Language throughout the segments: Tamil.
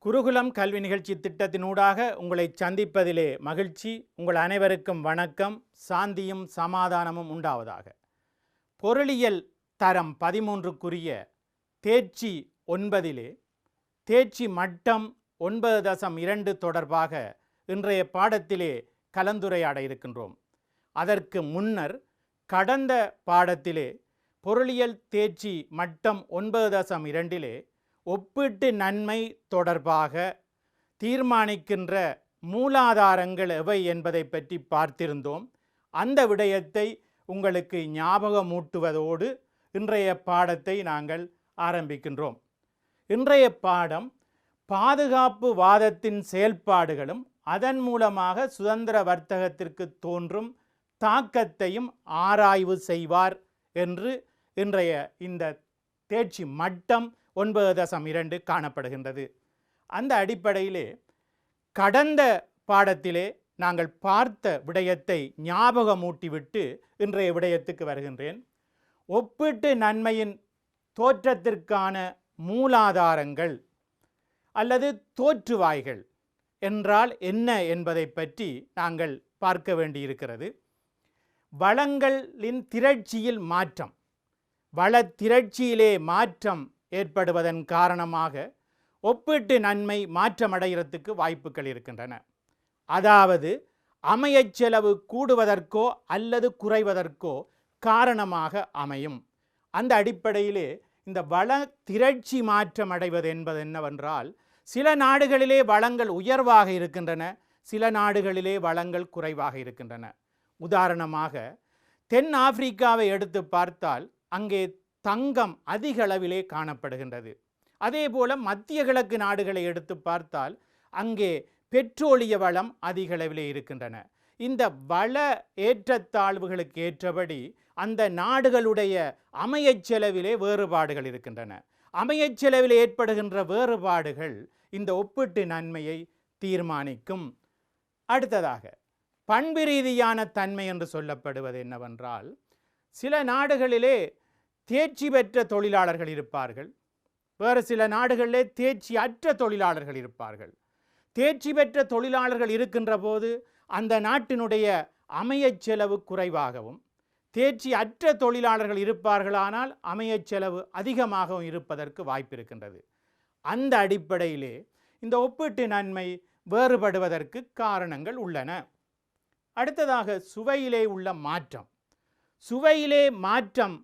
குருகுலம் கல்வி நிகழ்ச்சி திட்டத்தினூடாக உங்களை சந்திப்பதிலே மகிழ்ச்சி. உங்கள் அனைவருக்கும் வணக்கம். சாந்தியும் சமாதானமும் உண்டாவதாக. பொருளியல் தரம் 13க்குரிய தேர்ச்சி 9 தேர்ச்சி மட்டம் 9.2 தொடர்பாக இன்றைய பாடத்திலே கலந்துரையாட இருக்கின்றோம். அதற்கு முன்னர் கடந்த பாடத்திலே பொருளியல் தேர்ச்சி மட்டம் 9.2 ஒப்பீட்டு நன்மை தொடர்பாக தீர்மானிக்கின்ற மூலாதாரங்கள் எவை என்பதை பற்றி பார்த்திருந்தோம். அந்த விடயத்தை உங்களுக்கு ஞாபகமூட்டுவதோடு இன்றைய பாடத்தை நாங்கள் ஆரம்பிக்கின்றோம். இன்றைய பாடம் பாதுகாப்பு வாதத்தின் செயல்பாடுகளும் அதன் மூலமாக சுதந்திர வர்த்தகத்திற்கு தோன்றும் தாக்கத்தையும் ஆராய்வு செய்வார் என்று இன்றைய இந்த தேர்ச்சி மட்டம் 9.2 காணப்படுகின்றது. அந்த அடிப்படையிலே கடந்த பாடத்திலே நாங்கள் பார்த்த விடயத்தை ஞாபகமூட்டிவிட்டு இன்றைய விடயத்துக்கு வருகின்றேன். ஒப்பீட்டு நன்மையின் தோற்றத்திற்கான மூலாதாரங்கள் அல்லது தோற்றுவாய்கள் என்றால் என்ன என்பதை பற்றி நாங்கள் பார்க்க வேண்டியிருக்கிறது. வளங்களின் திரட்சியில் மாற்றம், வள திரட்சியிலே மாற்றம் ஏற்படுவதன் காரணமாக ஒப்பீட்டு நன்மை மாற்றமடைகிறதுக்கு வாய்ப்புகள் இருக்கின்றன. அதாவது அமையச் செலவு கூடுவதற்கோ அல்லது குறைவதற்கோ காரணமாக அமையும். அந்த அடிப்படையிலே இந்த வள திரட்சி மாற்றம் அடைவது என்பது என்னவென்றால், சில நாடுகளிலே வளங்கள் உயர்வாக இருக்கின்றன, சில நாடுகளிலே வளங்கள் குறைவாக இருக்கின்றன. உதாரணமாக தென் ஆப்பிரிக்காவை எடுத்து பார்த்தால் அங்கே தங்கம் அதிக அளவிலே காணப்படுகின்றது. அதே போல மத்திய கிழக்கு நாடுகளை எடுத்து பார்த்தால் அங்கே பெட்ரோலிய வளம் அதிக அளவிலே இருக்கின்றன. இந்த வள ஏற்றத்தாழ்வுகளுக்கு ஏற்றபடி அந்த நாடுகளுடைய அமையச் செலவிலே வேறுபாடுகள் இருக்கின்றன. அமையச் செலவில் ஏற்படுகின்ற வேறுபாடுகள் இந்த ஒப்பீட்டு நன்மையை தீர்மானிக்கும். அடுத்ததாக பண்பு ரீதியான தன்மை என்று சொல்லப்படுவது என்னவென்றால், சில நாடுகளிலே தேர்ச்சி பெற்ற தொழிலாளர்கள் இருப்பார்கள், வேறு சில நாடுகளிலே தேர்ச்சி அற்ற தொழிலாளர்கள் இருப்பார்கள். தேர்ச்சி பெற்ற தொழிலாளர்கள் இருக்கின்ற போது அந்த நாட்டினுடைய அமையச் செலவு குறைவாகவும், தேர்ச்சி அற்ற தொழிலாளர்கள் இருப்பார்களானால் அமையச் செலவு அதிகமாகவும் இருப்பதற்கு வாய்ப்பு இருக்கின்றது. அந்த அடிப்படையிலே இந்த ஒப்பீட்டு நன்மை வேறுபடுவதற்கு காரணங்கள் உள்ளன. அடுத்ததாக சுவையிலே உள்ள மாற்றம். சுவையிலே மாற்றம்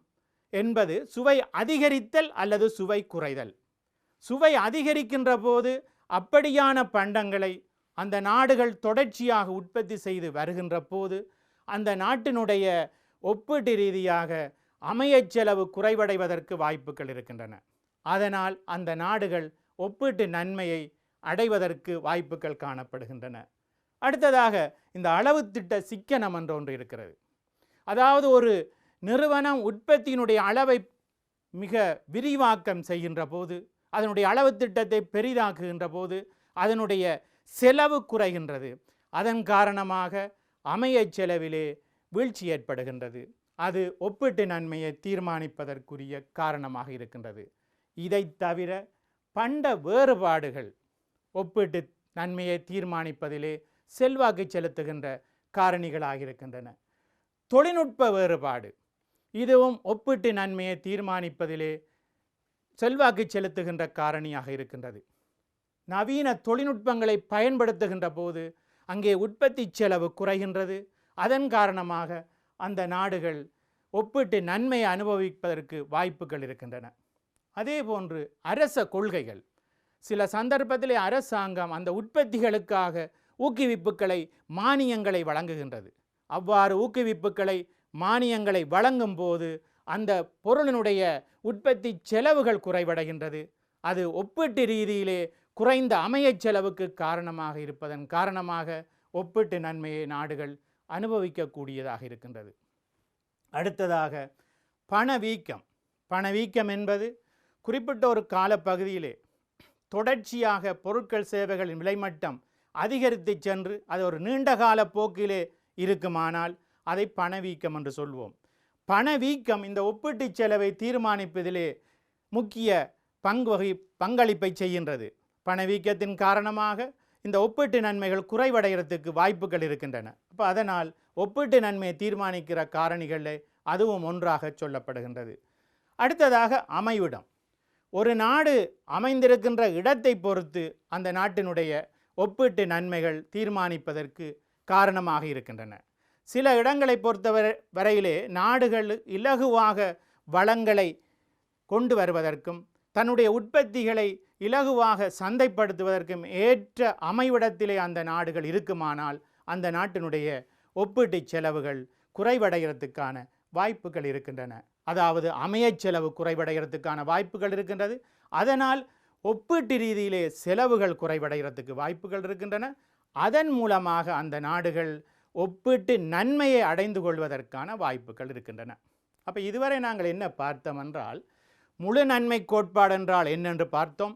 என்பது சுவை அதிகரித்தல் அல்லது சுவை குறைதல். சுவை அதிகரிக்கின்ற போது அப்படியான பண்டங்களை அந்த நாடுகள் தொடர்ச்சியாக உற்பத்தி செய்து வருகின்ற போது அந்த நாட்டினுடைய ஒப்பீட்டு ரீதியாக அமையச் செலவு குறைவடைவதற்கு வாய்ப்புகள் இருக்கின்றன. அதனால் அந்த நாடுகள் ஒப்பீட்டு நன்மையை அடைவதற்கு வாய்ப்புகள் காணப்படுகின்றன. அடுத்ததாக இந்த அளவு திட்ட சிக்கனம் என்ற ஒன்று இருக்கிறது. அதாவது ஒரு நிறுவனம் உற்பத்தியினுடைய அளவை மிக விரிவாக்கம் செய்கின்ற போது, அதனுடைய அளவு திட்டத்தை பெரிதாக்குகின்ற போது அதனுடைய செலவு குறைகின்றது. அதன் காரணமாக அமையச் செலவிலே வீழ்ச்சி ஏற்படுகின்றது. அது ஒப்பீட்டு நன்மையை தீர்மானிப்பதற்குரிய காரணமாக இருக்கின்றது. இதை தவிர பண்ட வேறுபாடுகள் ஒப்பீட்டு நன்மையை தீர்மானிப்பதிலே செல்வாக்கு செலுத்துகின்ற காரணிகளாக இருக்கின்றன. தொழில்நுட்ப வேறுபாடு இதுவும் ஒப்பீட்டு நன்மையை தீர்மானிப்பதிலே செல்வாக்கு செலுத்துகின்ற காரணியாக இருக்கின்றது. நவீன தொழில்நுட்பங்களை பயன்படுத்துகின்ற போது அங்கே உற்பத்தி செலவு குறைகின்றது. அதன் காரணமாக அந்த நாடுகள் ஒப்பீட்டு நன்மையை அனுபவிப்பதற்கு வாய்ப்புகள் இருக்கின்றன. அதே போன்று அரச கொள்கைகள், சில சந்தர்ப்பத்திலே அரசாங்கம் அந்த உற்பத்திகளுக்காக ஊக்குவிப்புகளை மானியங்களை வழங்குகின்றது. அவ்வாறு ஊக்குவிப்புகளை மானியங்களை வழங்கும் போது அந்த பொருளினுடைய உற்பத்தி செலவுகள் குறைவடைகின்றது. அது ஒப்பீட்டு ரீதியிலே குறைந்த அமையச் செலவுக்கு காரணமாக இருப்பதன் காரணமாக ஒப்பீட்டு நன்மையை நாடுகள் அனுபவிக்கக்கூடியதாக இருக்கின்றது. அடுத்ததாக பணவீக்கம். பணவீக்கம் என்பது குறிப்பிட்ட ஒரு காலப்பகுதியிலே தொடர்ச்சியாக பொருட்கள் சேவைகளின் விலைமட்டம் அதிகரித்து சென்று அது ஒரு நீண்டகால போக்கிலே இருக்குமானால் அதை பணவீக்கம் என்று சொல்வோம். பணவீக்கம் இந்த ஒப்பீட்டு செலவை தீர்மானிப்பதிலே முக்கிய பங்களிப்பை செய்கின்றது. பணவீக்கத்தின் காரணமாக இந்த ஒப்பீட்டு நன்மைகள் குறைவடைகிறதுக்கு வாய்ப்புகள் இருக்கின்றன. அப்போ அதனால் ஒப்பீட்டு நன்மையை தீர்மானிக்கிற காரணிகளில் அதுவும் ஒன்றாக சொல்லப்படுகின்றது. அடுத்ததாக அமைவிடம். ஒரு நாடு அமைந்திருக்கின்ற இடத்தை பொறுத்து அந்த நாட்டினுடைய ஒப்பீட்டு நன்மைகள் தீர்மானிப்பதற்கு காரணமாக இருக்கின்றன. சில இடங்களை பொறுத்தவரையிலே நாடுகள் இலகுவாக வளங்களை கொண்டு வருவதற்கும் தன்னுடைய உற்பத்திகளை இலகுவாக சந்தைப்படுத்துவதற்கும் ஏற்ற அமைவிடத்திலே அந்த நாடுகள் இருக்குமானால் அந்த நாட்டினுடைய ஒப்பீட்டு செலவுகள் குறைவடைகிறதுக்கான வாய்ப்புகள் இருக்கின்றன. அதாவது அமையச் செலவு குறைவடைகிறதுக்கான வாய்ப்புகள் இருக்கின்றது. அதனால் ஒப்பீட்டு ரீதியிலே செலவுகள் குறைவடைகிறதுக்கு வாய்ப்புகள் இருக்கின்றன. அதன் மூலமாக அந்த நாடுகள் ஒப்பீட்டு நன்மையை அடைந்து கொள்வதற்கான வாய்ப்புகள் இருக்கின்றன. அப்போ இதுவரை நாங்கள் என்ன பார்த்தோம் என்றால், முழு நன்மை கோட்பாடு என்றால் என்னென்று பார்த்தோம்,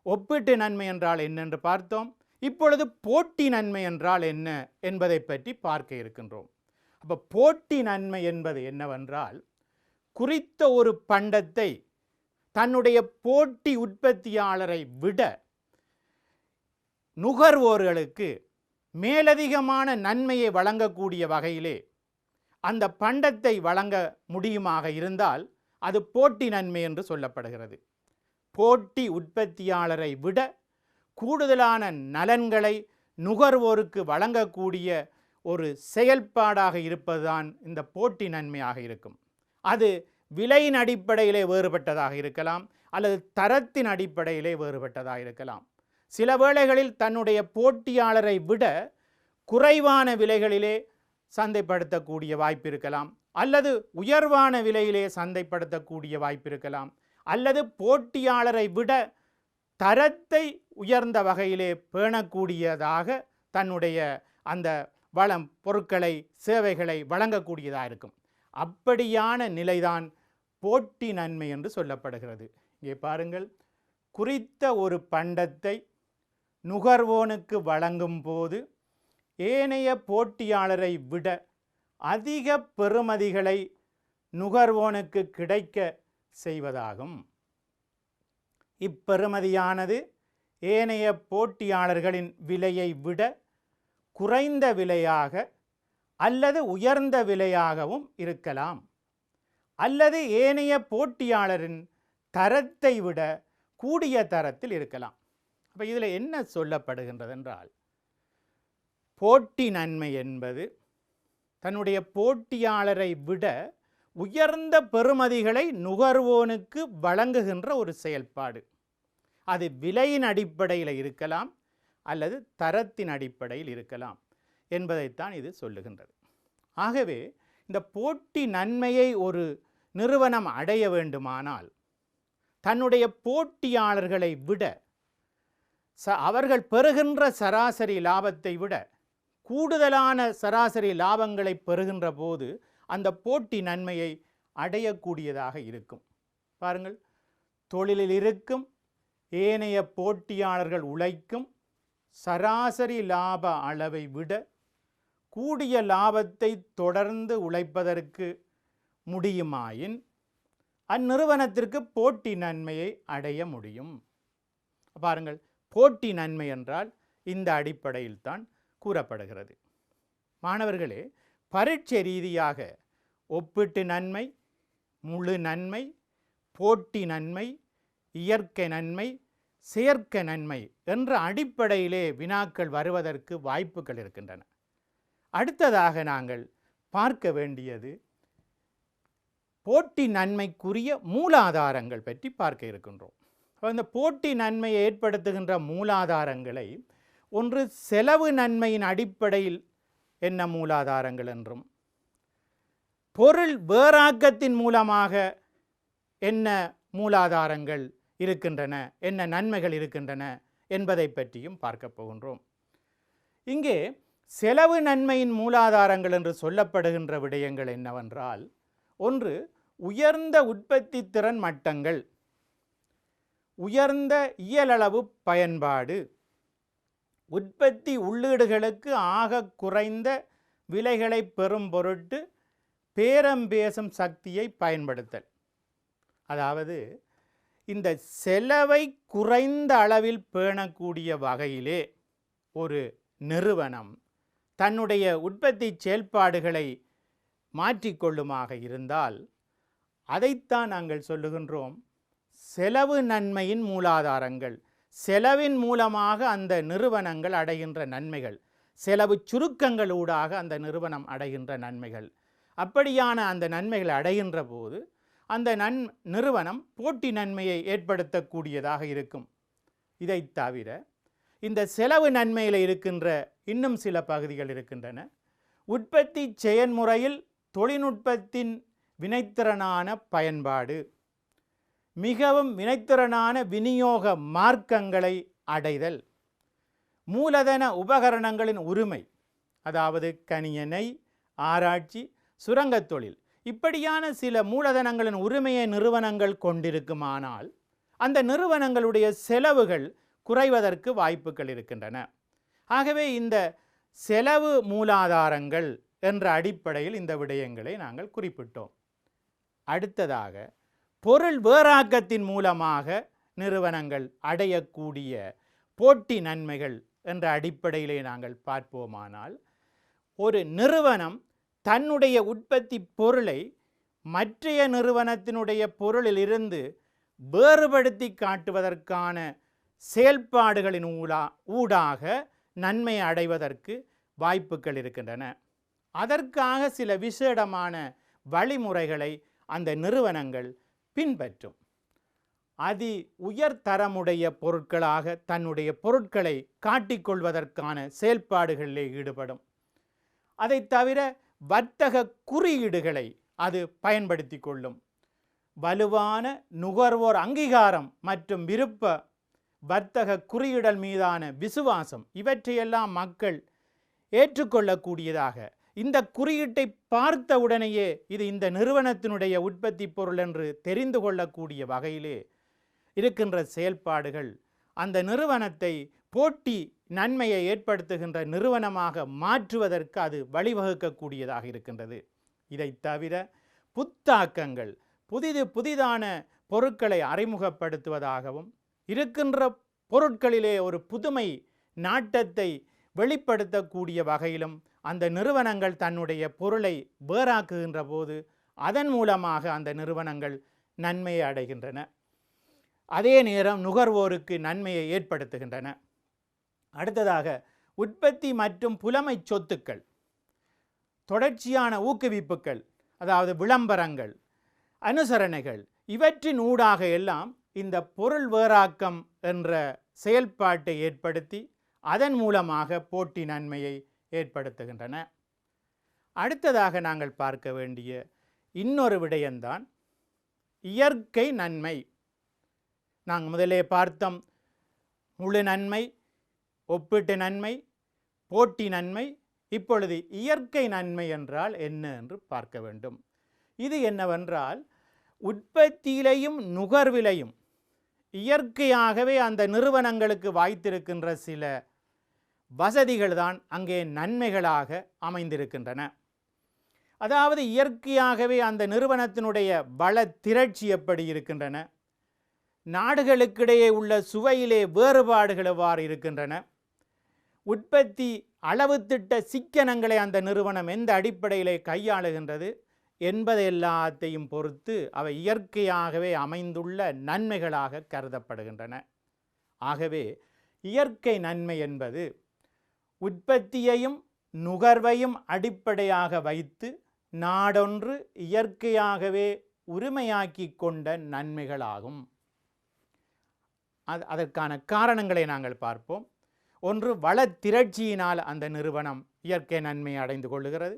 ஒப்பீட்டு நன்மை என்றால் என்னென்று பார்த்தோம். இப்பொழுது போட்டி நன்மை என்றால் என்ன என்பதை பற்றி பார்க்க இருக்கின்றோம். அப்போ போட்டி நன்மை என்பது என்னவென்றால், குறித்த ஒரு பண்டத்தை தன்னுடைய போட்டி உற்பத்தியாளரை விட நுகர்வோர்களுக்கு மேலதிகமான நன்மையை வழங்கக்கூடிய வகையிலே அந்த பண்டத்தை வழங்க முடியுமாக இருந்தால் அது போட்டி நன்மை என்று சொல்லப்படுகிறது. போட்டி உற்பத்தியாளரை விட கூடுதலான நலன்களை நுகர்வோருக்கு வழங்கக்கூடிய ஒரு செயல்பாடாக இருப்பதுதான் இந்த போட்டி நன்மையாக இருக்கும். அது விலையின் அடிப்படையிலே வேறுபட்டதாக இருக்கலாம், அல்லது தரத்தின் அடிப்படையிலே வேறுபட்டதாக இருக்கலாம். சில வேளைகளில் தன்னுடைய போட்டியாளரை விட குறைவான விலைகளிலே சந்தைப்படுத்தக்கூடிய வாய்ப்பு இருக்கலாம், அல்லது உயர்வான விலையிலே சந்தைப்படுத்தக்கூடிய வாய்ப்பு இருக்கலாம், அல்லது போட்டியாளரை விட தரத்தை உயர்ந்த வகையிலே பேணக்கூடியதாக தன்னுடைய அந்த பொருட்களை சேவைகளை வழங்கக்கூடியதாக இருக்கும். அப்படியான நிலைதான் போட்டி நன்மை என்று சொல்லப்படுகிறது. இங்கே பாருங்கள், குறித்த ஒரு பண்டத்தை நுகர்வோனுக்கு வழங்கும் போது ஏனைய போட்டியாளரை விட அதிக பெறுமதிகளை நுகர்வோனுக்கு கிடைக்க செய்வதாகும். இப்பெறுமதியானது ஏனைய போட்டியாளர்களின் விலையை விட குறைந்த விலையாக அல்லது உயர்ந்த விலையாகவும் இருக்கலாம், அல்லது ஏனைய போட்டியாளரின் தரத்தை விட கூடிய தரத்தில் இருக்கலாம். அப்போ இதில் என்ன சொல்லப்படுகின்றது என்றால், போட்டி நன்மை என்பது தன்னுடைய போட்டியாளரை விட உயர்ந்த பெறுமதிகளை நுகர்வோனுக்கு வழங்குகின்ற ஒரு செயல்பாடு. அது விலையின் அடிப்படையில் இருக்கலாம் அல்லது தரத்தின் அடிப்படையில் இருக்கலாம் என்பதைத்தான் இது சொல்லுகின்றது. ஆகவே இந்த போட்டி நன்மையை ஒரு நிறுவனம் அடைய வேண்டுமானால் தன்னுடைய போட்டியாளர்களை விட அவர்கள் பெறுகின்ற சராசரி லாபத்தை விட கூடுதலான சராசரி லாபங்களை பெறுகின்ற போது அந்த போட்டி நன்மையை அடையக்கூடியதாக இருக்கும். பாருங்கள், தொழிலில் இருக்கும் ஏனைய போட்டியாளர்கள் உழைக்கும் சராசரி லாப அளவை விட கூடிய லாபத்தை தொடர்ந்து உழைப்பதற்கு முடியுமாயின் அந்நிறுவனத்திற்கு போட்டி நன்மையை அடைய முடியும். பாருங்கள், போட்டி நன்மை என்றால் இந்த அடிப்படையில் தான் கூறப்படுகிறது. மாணவர்களே, பரீட்சை ரீதியாக ஒப்பீட்டு நன்மை, முழு நன்மை, போட்டி நன்மை, இயற்கை நன்மை, செயற்கை நன்மை என்ற அடிப்படையிலே வினாக்கள் வருவதற்கு வாய்ப்புகள் இருக்கின்றன. அடுத்ததாக நாங்கள் பார்க்க வேண்டியது போட்டி நன்மைக்குரிய மூலாதாரங்கள் பற்றி பார்க்க இருக்கின்றோம். இந்த போட்டி நன்மையை ஏற்படுத்துகின்ற மூலாதாரங்களை ஒன்று செலவு நன்மையின் அடிப்படையில் என்ன மூலாதாரங்கள் என்றும், பொருள் வேறாக்கத்தின் மூலமாக என்ன மூலாதாரங்கள் இருக்கின்றன, என்ன நன்மைகள் இருக்கின்றன என்பதை பற்றியும் பார்க்க போகின்றோம். இங்கே செலவு நன்மையின் மூலாதாரங்கள் என்று சொல்லப்படுகின்ற விடயங்கள் என்னவென்றால், ஒன்று உயர்ந்த உற்பத்தி திறன் மட்டங்கள், உயர்ந்த இயலளவு பயன்பாடு, உற்பத்தி உள்ளீடுகளுக்கு ஆக குறைந்த விலைகளை பெறும் பொருட்டு பேரம் பேசும் சக்தியை பயன்படுத்தல். அதாவது இந்த செலவை குறைந்த அளவில் பேணக்கூடிய வகையிலே ஒரு நிறுவனம் தன்னுடைய உற்பத்தி செயல்பாடுகளை மாற்றிக்கொள்ளுமாக இருந்தால் அதைத்தான் நாங்கள் சொல்லுகின்றோம் செலவு நன்மையின் மூலாதாரங்கள். செலவின் மூலமாக அந்த நிறுவனங்கள் அடைகின்ற நன்மைகள், செலவு சுருக்கங்களூடாக அந்த நிறுவனம் அடைகின்ற நன்மைகள். அப்படியான அந்த நன்மைகளை அடைகின்ற போது அந்த நிறுவனம் போட்டி நன்மையை ஏற்படுத்தக்கூடியதாக இருக்கும். இதை தவிர இந்த செலவு நன்மையில் இருக்கின்ற இன்னும் சில பகுதிகள் இருக்கின்றன. உற்பத்தி செயல்முறையில் தொழில்நுட்பத்தின் வினைத்திறனான பயன்பாடு, மிகவும் வினைத்திறனான விநியோக மார்க்கங்களை அடைதல், மூலதன உபகரணங்களின் உரிமை, அதாவது கணியனை, ஆராய்ச்சி, சுரங்கத் தொழில், இப்படியான சில மூலதனங்களின் உரிமையை நிறுவனங்கள் கொண்டிருக்குமானால் அந்த நிறுவனங்களுடைய செலவுகள் குறைவதற்கு வாய்ப்புகள் இருக்கின்றன. ஆகவே இந்த செலவு மூலாதாரங்கள் என்ற அடிப்படையில் இந்த விடயங்களை நாங்கள் குறிப்பிட்டோம். அடுத்ததாக பொருள் வேறாக்கத்தின் மூலமாக நிறுவனங்கள் அடையக்கூடிய போட்டி நன்மைகள் என்ற அடிப்படையிலே நாங்கள் பார்ப்போமானால், ஒரு நிறுவனம் தன்னுடைய உற்பத்தி பொருளை மற்றைய நிறுவனத்தினுடைய பொருளிலிருந்து வேறுபடுத்தி காட்டுவதற்கான செயல்பாடுகளின் ஊடாக நன்மை அடைவதற்கு வாய்ப்புகள் இருக்கின்றன. அதற்காக சில விசேடமான வழிமுறைகளை அந்த நிறுவனங்கள் பின்பற்றும். அதி உயர்தரமுடைய பொருட்களாக தன்னுடைய பொருட்களை காட்டிக்கொள்வதற்கான செயல்பாடுகளிலே ஈடுபடும். அதை தவிர வர்த்தக குறியீடுகளை அது பயன்படுத்தி கொள்ளும். வலுவான நுகர்வோர் அங்கீகாரம் மற்றும் விருப்ப வர்த்தக குறியீடல் மீதான விசுவாசம், இவற்றையெல்லாம் மக்கள் ஏற்றுக்கொள்ளக்கூடியதாக, இந்த குறியீட்டை பார்த்த உடனேயே இது இந்த நிறுவனத்தினுடைய உற்பத்தி பொருள் என்று தெரிந்து கொள்ளக்கூடிய வகையிலே இருக்கின்ற செயல்பாடுகள் அந்த நிறுவனத்தை போட்டி நன்மையை ஏற்படுத்துகின்ற நிறுவனமாக மாற்றுவதற்கு அது வழிவகுக்கக்கூடியதாக இருக்கின்றது. இதை தவிர புத்தாக்கங்கள், புதிதான பொருட்களை அறிமுகப்படுத்துவதாகவும், இருக்கின்ற பொருட்களிலே ஒரு புதுமை நாட்டத்தை வெளிப்படுத்தக்கூடிய வகையிலும் அந்த நிறுவனங்கள் தன்னுடைய பொருளை வேறாக்குகின்ற போது அதன் மூலமாக அந்த நிறுவனங்கள் நன்மையை அடைகின்றன. அதே நேரம் நுகர்வோருக்கு நன்மையை ஏற்படுத்துகின்றன. அடுத்ததாக உற்பத்தி மற்றும் புலமை சொத்துக்கள், தொடர்ச்சியான ஊக்குவிப்புகள், அதாவது விளம்பரங்கள், அனுசரணைகள், இவற்றின் ஊடாக எல்லாம் இந்த பொருள் வேறாக்கம் என்ற செயல்பாட்டை ஏற்படுத்தி அதன் மூலமாக போட்டி நன்மையை ஏற்படுத்துகின்றன. அடுத்ததாக நாங்கள் பார்க்க வேண்டிய இன்னொரு விடயம்தான் இயற்கை நன்மை. நாங்கள் முதலே பார்த்தோம் முழு நன்மை, ஒப்பீட்டு நன்மை, போட்டி நன்மை. இப்பொழுது இயற்கை நன்மை என்றால் என்ன என்று பார்க்க வேண்டும். இது என்னவென்றால், உற்பத்தியிலையும் நுகர்விலையும் இயற்கையாகவே அந்த நிறுவனங்களுக்கு வாய்த்திருக்கின்ற சில வசதிகள் தான் அங்கே நன்மைகளாக அமைந்திருக்கின்றன. அதாவது இயற்கையாகவே அந்த நிறுவனத்தினுடைய வள திரட்சி எப்படி இருக்கின்றன, நாடுகளுக்கிடையே உள்ள சுவையிலே வேறுபாடுகள் எவ்வாறு இருக்கின்றன, உற்பத்தி அளவு திட்ட சிக்கனங்களை அந்த நிறுவனம் எந்த அடிப்படையிலே கையாளுகின்றது என்பதை எல்லாத்தையும் பொறுத்து அவை இயற்கையாகவே அமைந்துள்ள நன்மைகளாக கருதப்படுகின்றன. ஆகவே இயற்கை நன்மை என்பது உற்பத்தியையும் நுகர்வையும் அடிப்படையாக வைத்து நாடொன்று இயற்கையாகவே உரிமையாக்கி கொண்ட நன்மைகளாகும். அதற்கான காரணங்களை நாங்கள் பார்ப்போம். ஒன்று, வள திரட்சியினால் அந்த நிறுவனம் இயற்கை நன்மையை அடைந்து கொள்ளுகிறது.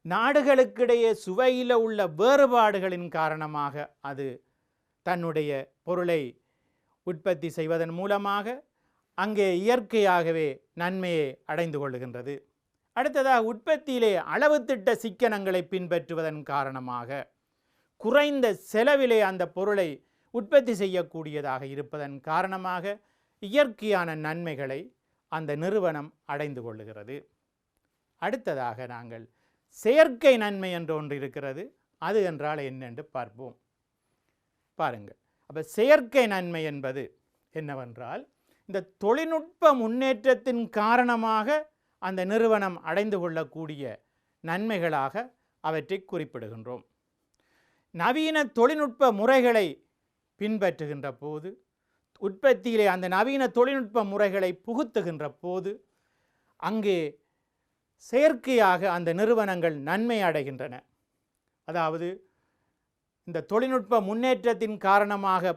நாடுகளுக்கிடையே சுவையில் உள்ள வேறுபாடுகளின் காரணமாக அது தன்னுடைய பொருளை உற்பத்தி செய்வதன் மூலமாக அங்கே இயற்கையாகவே நன்மையை அடைந்து கொள்ளுகின்றது. அடுத்ததாக, உற்பத்தியிலே அளவு திட்ட சிக்கனங்களை பின்பற்றுவதன் காரணமாக குறைந்த செலவிலே அந்த பொருளை உற்பத்தி செய்யக்கூடியதாக இருப்பதன் காரணமாக இயற்கையான நன்மைகளை அந்த நிறுவனம் அடைந்து கொள்ளுகிறது. அடுத்ததாக நாங்கள் செயற்கை நன்மை என்று ஒன்று இருக்கிறது. அது என்றால் என்னென்று பார்ப்போம். பாருங்கள், அப்போ செயற்கை நன்மை என்பது என்னவென்றால் இந்த தொழில்நுட்ப முன்னேற்றத்தின் காரணமாக அந்த நிறுவனம் அடைந்து கொள்ளக்கூடிய நன்மைகளாக அவற்றை குறிப்பிடுகின்றோம். நவீன தொழில்நுட்ப முறைகளை பின்பற்றுகின்ற போது, உற்பத்தியிலே அந்த நவீன தொழில்நுட்ப முறைகளை புகுத்துகின்ற போது அங்கே செயற்கையாக அந்த நிறுவனங்கள் நன்மை அடைகின்றன. அதாவது இந்த தொழில்நுட்ப முன்னேற்றத்தின் காரணமாக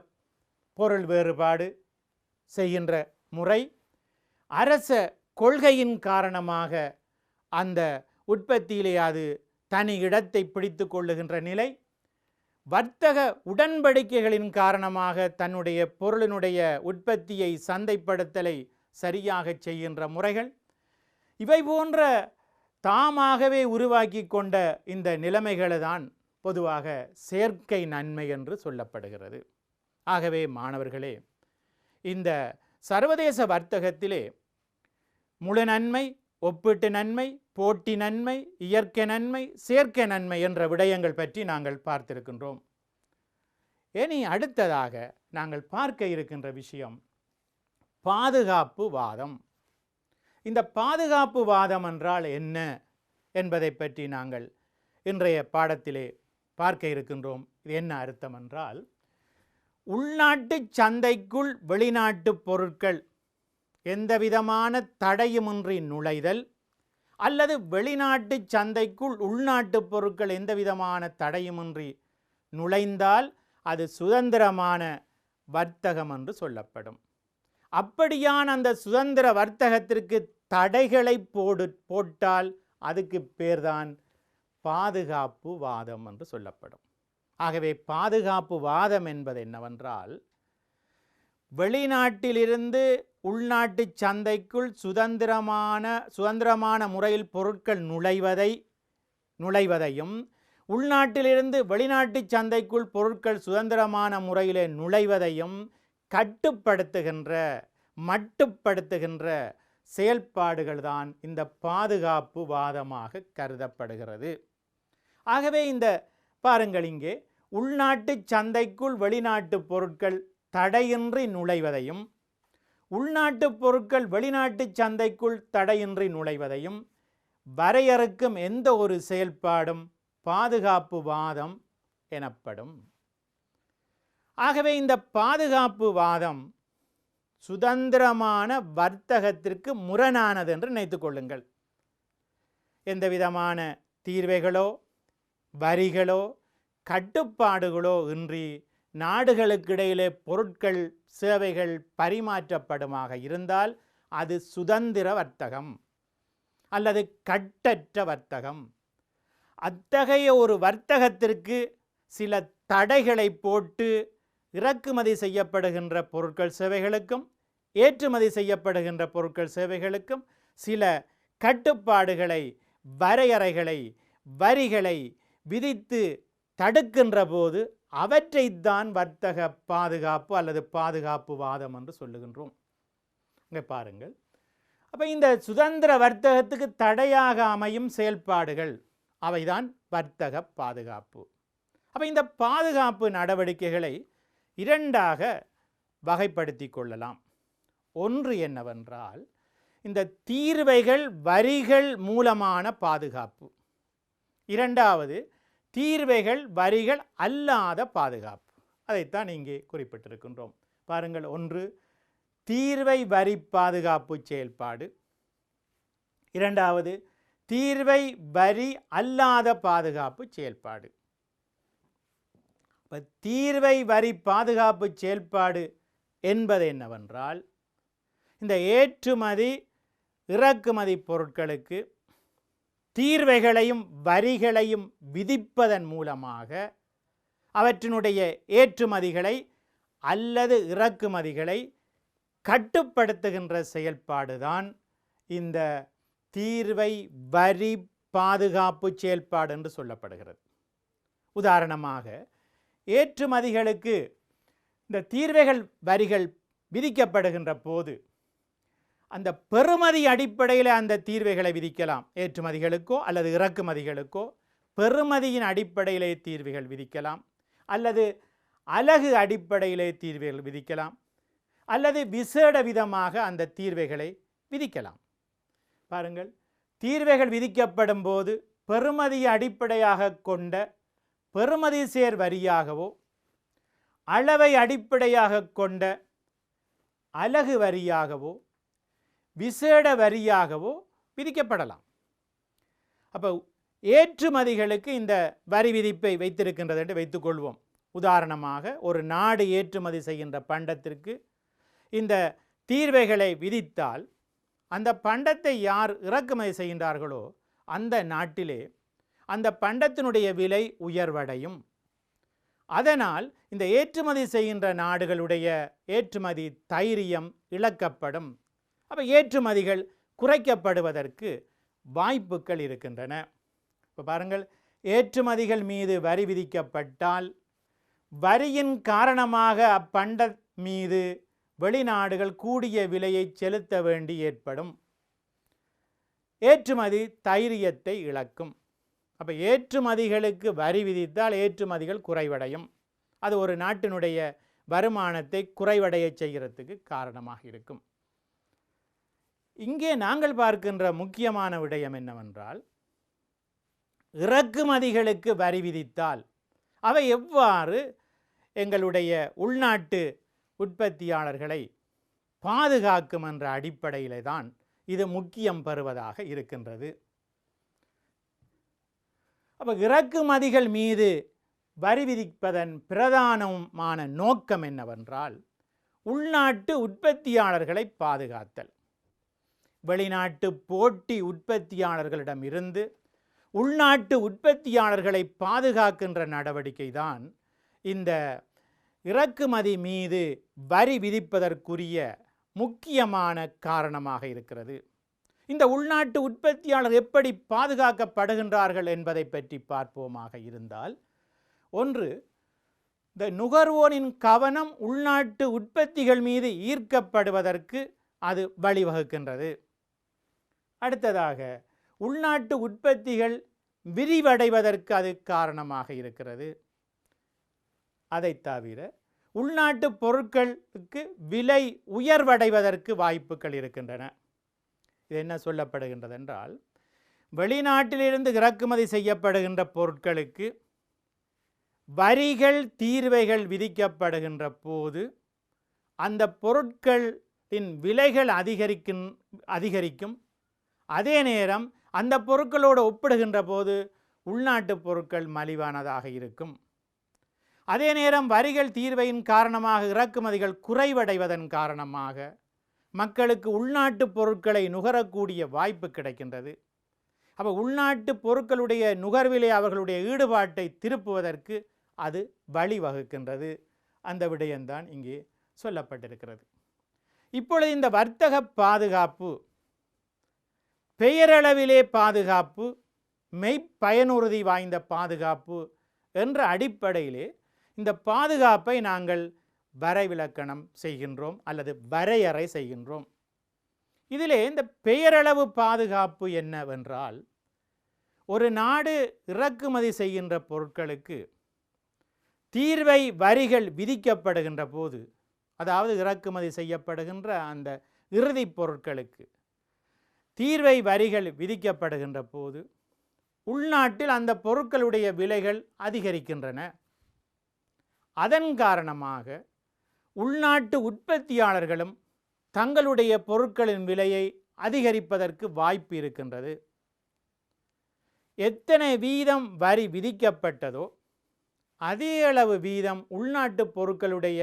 பொருள் வேறுபாடு செய்கின்ற முறை, அரச கொள்கையின் காரணமாக அந்த உற்பத்தியிலே அது தனி இடத்தை பிடித்து கொள்ளுகின்ற நிலை, வர்த்தக உடன்படிக்கைகளின் காரணமாக தன்னுடைய பொருளினுடைய உற்பத்தியை சந்தைப்படுத்தலை சரியாக செய்கின்ற முறைகள், இவை போன்ற தாமாகவே உருவாக்கி கொண்ட இந்த நிலைமைகளை தான் பொதுவாக செயற்கை நன்மை என்று சொல்லப்படுகிறது. ஆகவே மாணவர்களே, இந்த சர்வதேச வர்த்தகத்திலே முழு நன்மை, ஒப்பீட்டு நன்மை, போட்டி நன்மை, இயற்கை நன்மை, செயற்கை நன்மை என்ற விடயங்கள் பற்றி நாங்கள் பார்த்திருக்கின்றோம். இனி அடுத்ததாக நாங்கள் பார்க்க இருக்கின்ற விஷயம் பாதுகாப்பு வாதம். இந்த பாதுகாப்பு வாதம் என்றால் என்ன என்பதை பற்றி நாங்கள் இன்றைய பாடத்திலே பார்க்க இருக்கின்றோம். இது என்ன அர்த்தம் என்றால், உள்நாட்டு சந்தைக்குள் வெளிநாட்டு பொருட்கள் எந்தவிதமான தடையுமின்றி நுழைதல், அல்லது வெளிநாட்டு சந்தைக்குள் உள்நாட்டு பொருட்கள் எந்தவிதமான தடையுமின்றி நுழைந்தால் அது சுதந்திரமான வர்த்தகம் என்று சொல்லப்படும். அப்படியான அந்த சுதந்திர வர்த்தகத்திற்கு தடைகளை போட்டால் அதுக்கு பேர்தான் பாதுகாப்பு வாதம் என்று சொல்லப்படும். ஆகவே பாதுகாப்பு வாதம் என்பது என்னவென்றால், வெளிநாட்டிலிருந்து உள்நாட்டு சந்தைக்குள் சுதந்திரமான முறையில் பொருட்கள் நுழைவதையும், உள்நாட்டிலிருந்து வெளிநாட்டு சந்தைக்குள் பொருட்கள் சுதந்திரமான முறையிலே நுழைவதையும் மட்டுப்படுத்துகின்ற செயல்பாடுகள் தான் இந்த பாதுகாப்பு வாதமாக கருதப்படுகிறது. ஆகவே இந்த பாருங்கள், இங்கே உள்நாட்டு சந்தைக்குள் வெளிநாட்டு பொருட்கள் தடையின்றி நுழைவதையும், உள்நாட்டு பொருட்கள் வெளிநாட்டு சந்தைக்குள் தடையின்றி நுழைவதையும் வரையறுக்கும் எந்த ஒரு செயல்பாடும் பாதுகாப்பு வாதம் எனப்படும். ஆகவே இந்த பாதுகாப்பு வாதம் சுதந்திரமான வர்த்தகத்திற்கு முரணானது என்று நினைத்துக் கொள்ளுங்கள். எந்தவிதமான தீர்வைகளோ வரிகளோ கட்டுப்பாடுகளோ இன்றி நாடுகளுக்கிடையிலே பொருட்கள் சேவைகள் பரிமாற்றப்படுமாக இருந்தால் அது சுதந்திர வர்த்தகம் அல்லது கட்டற்ற வர்த்தகம். அத்தகைய ஒரு வர்த்தகத்திற்கு சில தடைகளை போட்டு இறக்குமதி செய்யப்படுகின்ற பொருட்கள் சேவைகளுக்கும் ஏற்றுமதி செய்யப்படுகின்ற பொருட்கள் சேவைகளுக்கும் சில கட்டுப்பாடுகளை, வரையறைகளை, வரிகளை விதித்து தடுக்கின்ற போது அவற்றைத்தான் வர்த்தக பாதுகாப்பு அல்லது பாதுகாப்பு வாதம் என்று சொல்லுகின்றோம். இங்கே பாருங்கள், அப்போ இந்த சுதந்திர வர்த்தகத்துக்கு தடையாக அமையும் செயல்பாடுகள் அவைதான் வர்த்தக பாதுகாப்பு. அப்போ இந்த பாதுகாப்பு நடவடிக்கைகளை இரண்டாக வகைப்படுத்தி கொள்ளலாம். ஒன்று என்னவென்றால், இந்த தீர்வைகள் வரிகள் மூலமான பாதுகாப்பு. இரண்டாவது தீர்வைகள் வரிகள் அல்லாத பாதுகாப்பு. அதைத்தான் இங்கே குறிப்பிட்டிருக்கின்றோம். பாருங்கள், ஒன்று தீர்வை வரி பாதுகாப்பு செயல்பாடு, இரண்டாவது தீர்வை வரி அல்லாத பாதுகாப்பு செயல்பாடு. தீர்வை வரி பாதுகாப்பு செயல்பாடு என்பது என்னவென்றால், இந்த ஏற்றுமதி இறக்குமதி பொருட்களுக்கு தீர்வைகளையும் வரிகளையும் விதிப்பதன் மூலமாக அவற்றினுடைய ஏற்றுமதிகளை அல்லது இறக்குமதிகளை கட்டுப்படுத்துகின்ற செயல்பாடுதான் இந்த தீர்வை வரி பாதுகாப்பு செயல்பாடு என்று சொல்லப்படுகிறது. உதாரணமாக, ஏற்றுமதிகளுக்கு இந்த தீர்வைகள் வரிகள் விதிக்கப்படுகின்ற போது அந்த பெறுமதி அடிப்படையில் அந்த தீர்வைகளை விதிக்கலாம். ஏற்றுமதிகளுக்கோ அல்லது இறக்குமதிகளுக்கோ பெறுமதியின் அடிப்படையிலே தீர்வுகள் விதிக்கலாம், அல்லது அலகு அடிப்படையிலே தீர்வைகள் விதிக்கலாம், அல்லது விசேட விதமாக அந்த தீர்வைகளை விதிக்கலாம். பாருங்கள், தீர்வைகள் விதிக்கப்படும் போது பெறுமதியை அடிப்படையாக கொண்ட பெறுமதி சேர் வரியாகவோ அளவை அடிப்படையாக கொண்ட அலகு வரியாகவோ விசேட வரியாகவோ விதிக்கப்படலாம். அப்போ ஏற்றுமதிகளுக்கு இந்த வரி விதிப்பை வைத்திருக்கின்றது என்று வைத்துக்கொள்வோம். உதாரணமாக, ஒரு நாடு ஏற்றுமதி செய்கின்ற பண்டத்திற்கு இந்த தீர்வைகளை விதித்தால் அந்த பண்டத்தை யார் இறக்குமதி செய்கின்றார்களோ அந்த நாட்டிலே அந்த பண்டத்தினுடைய விலை உயர்வடையும். அதனால் இந்த ஏற்றுமதி செய்கின்ற நாடுகளுடைய ஏற்றுமதி தைரியம் இழக்கப்படும். அப்போ ஏற்றுமதிகள் குறைக்கப்படுவதற்கு வாய்ப்புகள் இருக்கின்றன. இப்போ பாருங்கள், ஏற்றுமதிகள் மீது வரி விதிக்கப்பட்டால் வரியின் காரணமாக அப்பண்ட மீது வெளிநாடுகள் கூடிய விலையை செலுத்த வேண்டி ஏற்படும். ஏற்றுமதி தைரியத்தை இழக்கும். அப்போ ஏற்றுமதிகளுக்கு வரி விதித்தால் ஏற்றுமதிகள் குறைவடையும். அது ஒரு நாட்டினுடைய வருமானத்தை குறைவடைய செய்கிறதுக்கு காரணமாக இருக்கும். இங்கே நாங்கள் பார்க்கின்ற முக்கியமான விடயம் என்னவென்றால், இறக்குமதிகளுக்கு வரி விதித்தால் அவை எவ்வாறு எங்களுடைய உள்நாட்டு உற்பத்தியாளர்களை பாதுகாக்கும் என்ற அடிப்படையிலே தான் இது முக்கியம் பெறுவதாக இருக்கின்றது. அப்போ இறக்குமதிகள் மீது வரி விதிப்பதன் பிரதானமான நோக்கம் என்னவென்றால், உள்நாட்டு உற்பத்தியாளர்களை பாதுகாத்தல். வெளிநாட்டு போட்டி உற்பத்தியாளர்களிடமிருந்து உள்நாட்டு உற்பத்தியாளர்களை பாதுகாக்கின்ற நடவடிக்கை தான் இந்த இறக்குமதி மீது வரி விதிப்பதற்குரிய முக்கியமான காரணமாக இருக்கிறது. இந்த உள்நாட்டு உற்பத்தியாளர் எப்படி பாதுகாக்கப்படுகின்றார்கள் என்பதை பற்றி பார்ப்போமாக இருந்தால், ஒன்று, இந்த நுகர்வோரின் கவனம் உள்நாட்டு உற்பத்திகள் மீது ஈர்க்கப்படுவதற்கு அது வழிவகுக்கின்றது. அடுத்ததாக, உள்நாட்டு உற்பத்திகள் விரிவடைவதற்கு அது காரணமாக இருக்கிறது. அதை தவிர உள்நாட்டு பொருட்களுக்கு விலை உயர்வடைவதற்கு வாய்ப்புகள் இருக்கின்றன. இது என்ன சொல்லப்படுகின்றது என்றால், வெளிநாட்டிலிருந்து இறக்குமதி செய்யப்படுகின்ற பொருட்களுக்கு வரிகள் தீர்வைகள் விதிக்கப்படுகின்ற போது அந்த பொருட்களின் விலைகள் அதிகரிக்கும். அதே நேரம் அந்த பொருட்களோடு ஒப்பிடுகின்ற போது உள்நாட்டு பொருட்கள் மலிவானதாக இருக்கும். அதே நேரம் வரிகள் தீர்வையின் காரணமாக இறக்குமதிகள் குறைவடைவதன் காரணமாக மக்களுக்கு உள்நாட்டு பொருட்களை நுகரக்கூடிய வாய்ப்பு கிடைக்கின்றது. அப்போ உள்நாட்டு பொருட்களுடைய நுகர்விலே அவர்களுடைய ஈடுபாட்டை திருப்புவதற்கு அது வழிவகுக்கின்றது. அந்த விடயம்தான் இங்கே சொல்லப்பட்டிருக்கிறது. இப்பொழுது இந்த வர்த்தக பாதுகாப்பு, பெயரளவிலே பாதுகாப்பு, மெய்ப்பயனுறுதி வாய்ந்த பாதுகாப்பு என்ற அடிப்படையிலே இந்த பாதுகாப்பை நாங்கள் வரைவிலக்கணம் செய்கின்றோம் அல்லது வரையறை செய்கின்றோம். இதிலே இந்த பெயரளவு பாதுகாப்பு என்னவென்றால், ஒரு நாடு இறக்குமதி செய்கின்ற பொருட்களுக்கு தீர்வை வரிகள் விதிக்கப்படுகின்ற போது, அதாவது இறக்குமதி செய்யப்படுகின்ற அந்த இறுதிப் பொருட்களுக்கு தீர்வை வரிகள் விதிக்கப்படுகின்ற போது உள்நாட்டில் அந்த பொருட்களுடைய விலைகள் அதிகரிக்கின்றன. அதன் காரணமாக உள்நாட்டு உற்பத்தியாளர்களும் தங்களுடைய பொருட்களின் விலையை அதிகரிப்பதற்கு வாய்ப்பு இருக்கின்றது. எத்தனை வீதம் வரி விதிக்கப்பட்டதோ அதே அளவு வீதம் உள்நாட்டு பொருட்களுடைய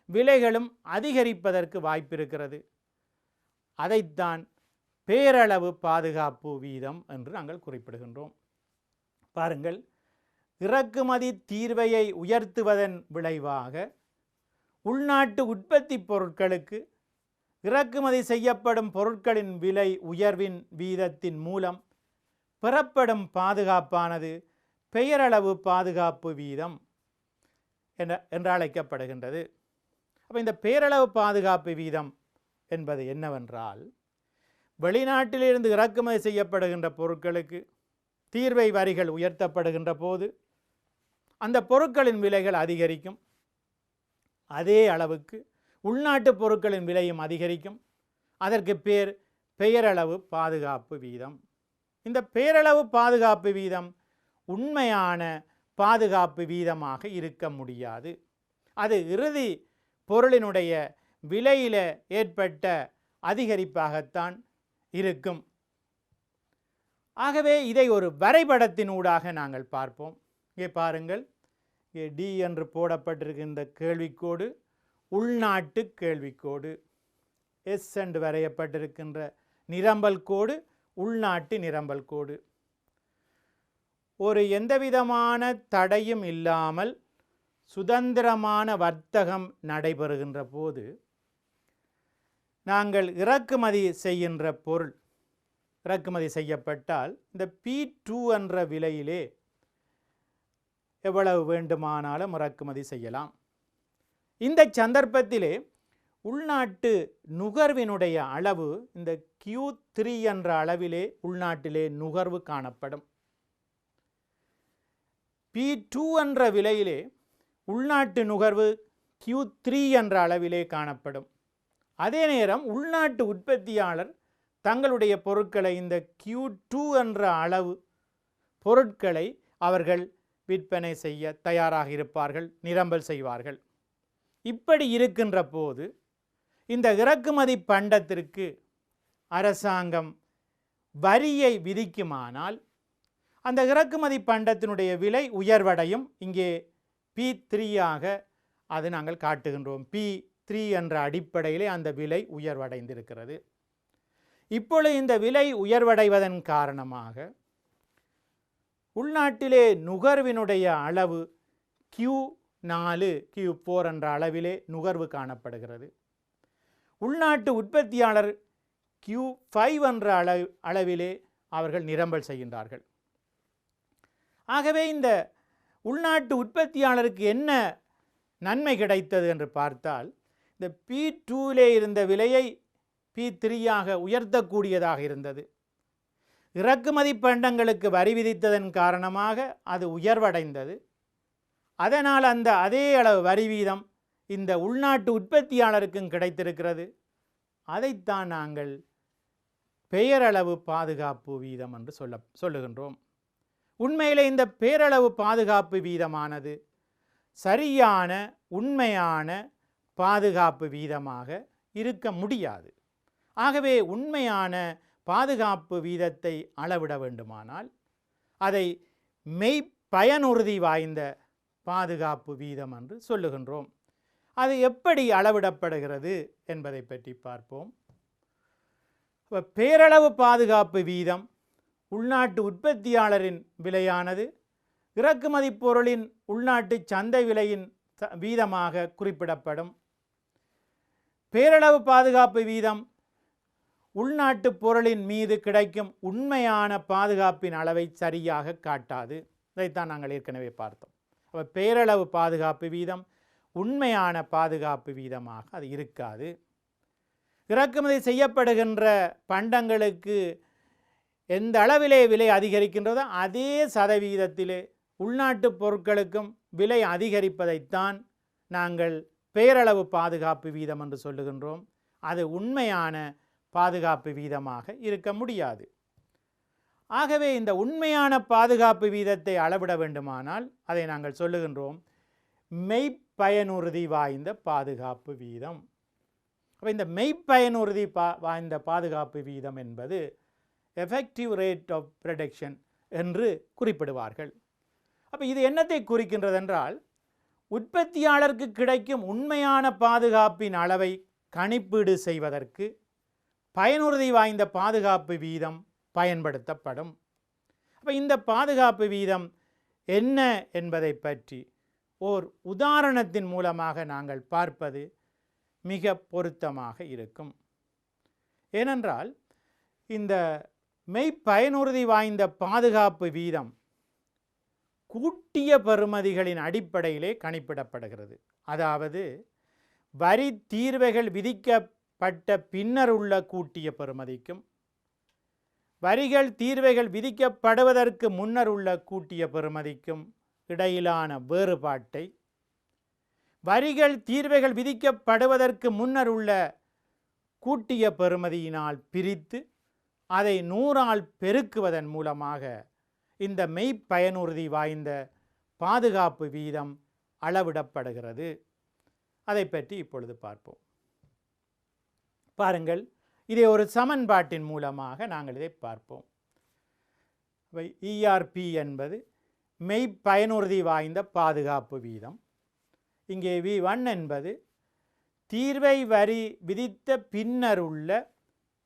விலைகளும் அதிகரிப்பதற்கு வாய்ப்பு இருக்கிறது. அதைத்தான் பேரளவு பாதுகாப்பு வீதம் என்று நாங்கள் குறிப்பிடுகின்றோம். பாருங்கள், இறக்குமதி தீர்வையை உயர்த்துவதன் விளைவாக உள்நாட்டு உற்பத்தி பொருட்களுக்கு இறக்குமதி செய்யப்படும் பொருட்களின் விலை உயர்வின் வீதத்தின் மூலம் பெறப்படும் பாதுகாப்பானது பெயரளவு பாதுகாப்பு வீதம் என்று அழைக்கப்படுகின்றது. அப்போ இந்த பெயரளவு பாதுகாப்பு வீதம் என்பது என்னவென்றால், வெளிநாட்டிலிருந்து இறக்குமதி செய்யப்படுகின்ற பொருட்களுக்கு தீர்வை வரிகள் உயர்த்தப்படுகின்ற போது அந்த பொருட்களின் விலைகள் அதிகரிக்கும். அதே அளவுக்கு உள்நாட்டு பொருட்களின் விலையும் அதிகரிக்கும். அதற்கு பெயரளவு பாதுகாப்பு வீதம். இந்த பெயரளவு பாதுகாப்பு வீதம் உண்மையான பாதுகாப்பு வீதமாக இருக்க முடியாது. அது இறுதி பொருளினுடைய விலையில ஏற்பட்ட அதிகரிப்பாகத்தான் இருக்கும். ஆகவே இதை ஒரு வரைபடத்தினூடாக நாங்கள் பார்ப்போம். இங்கே பாருங்கள், இங்கே டி என்று போடப்பட்டிருக்கின்ற கேள்விக்கோடு உள்நாட்டு கேள்விக்கோடு, எஸ் என்று வரையப்பட்டிருக்கின்ற நிரம்பல் கோடு உள்நாட்டு நிரம்பல் கோடு. ஒரு எந்தவிதமான தடையும் இல்லாமல் சுதந்திரமான வர்த்தகம் நடைபெறுகின்ற போது நாங்கள் இறக்குமதி செய்கின்ற பொருள் இறக்குமதி செய்யப்பட்டால் இந்த P2 என்ற விலையிலே எவ்வளவு வேண்டுமானாலும் இறக்குமதி செய்யலாம். இந்த சந்தர்ப்பத்திலே உள்நாட்டு நுகர்வினுடைய அளவு இந்த Q3 என்ற அளவிலே உள்நாட்டிலே நுகர்வு காணப்படும். P2 என்ற விலையிலே உள்நாட்டு நுகர்வு Q3 என்ற அளவிலே காணப்படும். அதே நேரம் உள்நாட்டு உற்பத்தியாளர் தங்களுடைய பொருட்களை இந்த Q2 என்ற அளவு பொருட்களை அவர்கள் விற்பனை செய்ய தயாராக இருப்பார்கள், நிரம்பல் செய்வார்கள். இப்படி இருக்கின்ற போது இந்த இறக்குமதி பண்டத்திற்கு அரசாங்கம் வரியை விதிக்குமானால் அந்த இறக்குமதி பண்டத்தினுடைய விலை உயர்வடையும். இங்கே P3 ஆக அது நாங்கள் காட்டுகின்றோம். P3 என்ற அடிப்படையிலே அந்த விலை உயர்வடைந்திருக்கிறது. இப்பொழுது இந்த விலை உயர்வடைவதன் காரணமாக உள்நாட்டிலே நுகர்வினுடைய அளவு Q4 Q4 என்ற அளவிலே நுகர்வு காணப்படுகிறது. உள்நாட்டு உற்பத்தியாளர் Q5 என்ற அளவிலே அவர்கள் நிரம்பல் செய்கின்றார்கள். ஆகவே இந்த உள்நாட்டு உற்பத்தியாளருக்கு என்ன நன்மை கிடைத்தது என்று பார்த்தால், இந்த P2லே இருந்த விலையை P3 ஆக உயர்த்தக்கூடியதாக இருந்தது. இறக்குமதி பண்டங்களுக்கு வரி விதித்ததன் காரணமாக அது உயர்வடைந்தது. அதனால் அதே அளவு வரி வீதம் இந்த உள்நாட்டு உற்பத்தியாளருக்கும் கிடைத்திருக்கிறது. அதைத்தான் நாங்கள் பெயரளவு பாதுகாப்பு வீதம் என்று சொல்லுகின்றோம். உண்மையிலே இந்த பெயரளவு பாதுகாப்பு வீதமானது சரியான உண்மையான பாதுகாப்பு வீதமாக இருக்க முடியாது. ஆகவே உண்மையான பாதுகாப்பு வீதத்தை அளவிட வேண்டுமானால் அதை மெய்ப்பயனுறுதி வாய்ந்த பாதுகாப்பு வீதம் என்று சொல்லுகின்றோம். அது எப்படி அளவிடப்படுகிறது என்பதை பற்றி பார்ப்போம். பேரளவு பாதுகாப்பு வீதம் உள்நாட்டு உற்பத்தியாளரின் விலையானது இறக்குமதி பொருளின் உள்நாட்டு சந்தை விலையின் வீதமாக குறிப்பிடப்படும். பேரளவு பாதுகாப்பு வீதம் உள்நாட்டு பொருளின் மீது கிடைக்கும் உண்மையான பாதுகாப்பின் அளவை சரியாக காட்டாது. இதைத்தான் நாங்கள் ஏற்கனவே பார்த்தோம். அப்போ பேரளவு பாதுகாப்பு வீதம் உண்மையான பாதுகாப்பு வீதமாக அது இருக்காது. இறக்குமதி செய்யப்படுகின்ற பண்டங்களுக்கு எந்த அளவிலே விலை அதிகரிக்கின்றதோ அதே சதவீதத்திலே உள்நாட்டு பொருட்களுக்கும் விலை அதிகரிப்பதைத்தான் நாங்கள் பேரளவு பாதுகாப்பு வீதம் என்று சொல்லுகின்றோம். அது உண்மையான பாதுகாப்பு வீதமாக இருக்க முடியாது. ஆகவே இந்த உண்மையான பாதுகாப்பு வீதத்தை அளவிட வேண்டுமானால் அதை நாங்கள் சொல்லுகின்றோம் மெய்ப்பயனுறுதி வாய்ந்த பாதுகாப்பு வீதம். அப்போ இந்த மெய்ப்பயனுறுதி வாய்ந்த பாதுகாப்பு வீதம் என்பது எஃபெக்டிவ் ரேட் ஆஃப் ப்ரொடெக்ஷன் என்று குறிப்பிடுவார்கள். அப்போ இது என்னத்தை குறிக்கின்றதென்றால், உற்பத்தியாளருக்கு கிடைக்கும் உண்மையான பாதுகாப்பின் அளவை கணிப்பீடு செய்வதற்கு பயனுறுதி வாய்ந்த பாதுகாப்பு வீதம் பயன்படுத்தப்படும். அப்போ இந்த பாதுகாப்பு வீதம் என்ன என்பதை பற்றி ஓர் உதாரணத்தின் மூலமாக நாங்கள் பார்ப்பது மிக பொருத்தமாக இருக்கும். ஏனென்றால் இந்த மெய்ப்பயனுறுதி வாய்ந்த பாதுகாப்பு வீதம் கூட்டிய பெறுமதிகளின் அடிப்படையிலே கணிப்பிடப்படுகிறது. அதாவது வரி தீர்வைகள் விதிக்கப்பட்ட பின்னர் உள்ள கூட்டிய பெறுமதிக்கும் வரிகள் தீர்வைகள் விதிக்கப்படுவதற்கு முன்னர் உள்ள கூட்டிய பெறுமதிக்கும் இடையிலான வேறுபாட்டை வரிகள் தீர்வைகள் விதிக்கப்படுவதற்கு முன்னர் உள்ள கூட்டிய பெறுமதியினால் பிரித்து அதை 100ஆல் பெருக்குவதன் மூலமாக இந்த மெய்ப்பயனுறுதி வாய்ந்த பாதுகாப்பு வீதம் அளவிடப்படுகிறது. அதை பற்றி இப்பொழுது பார்ப்போம். பாருங்கள், இதை ஒரு சமன்பாட்டின் மூலமாக நாங்கள் இதை பார்ப்போம். ERP என்பது மெய்ப்பயனுறுதி வாய்ந்த பாதுகாப்பு வீதம். இங்கே V1 என்பது தீர்வை வரி விதித்த பின்னர் உள்ள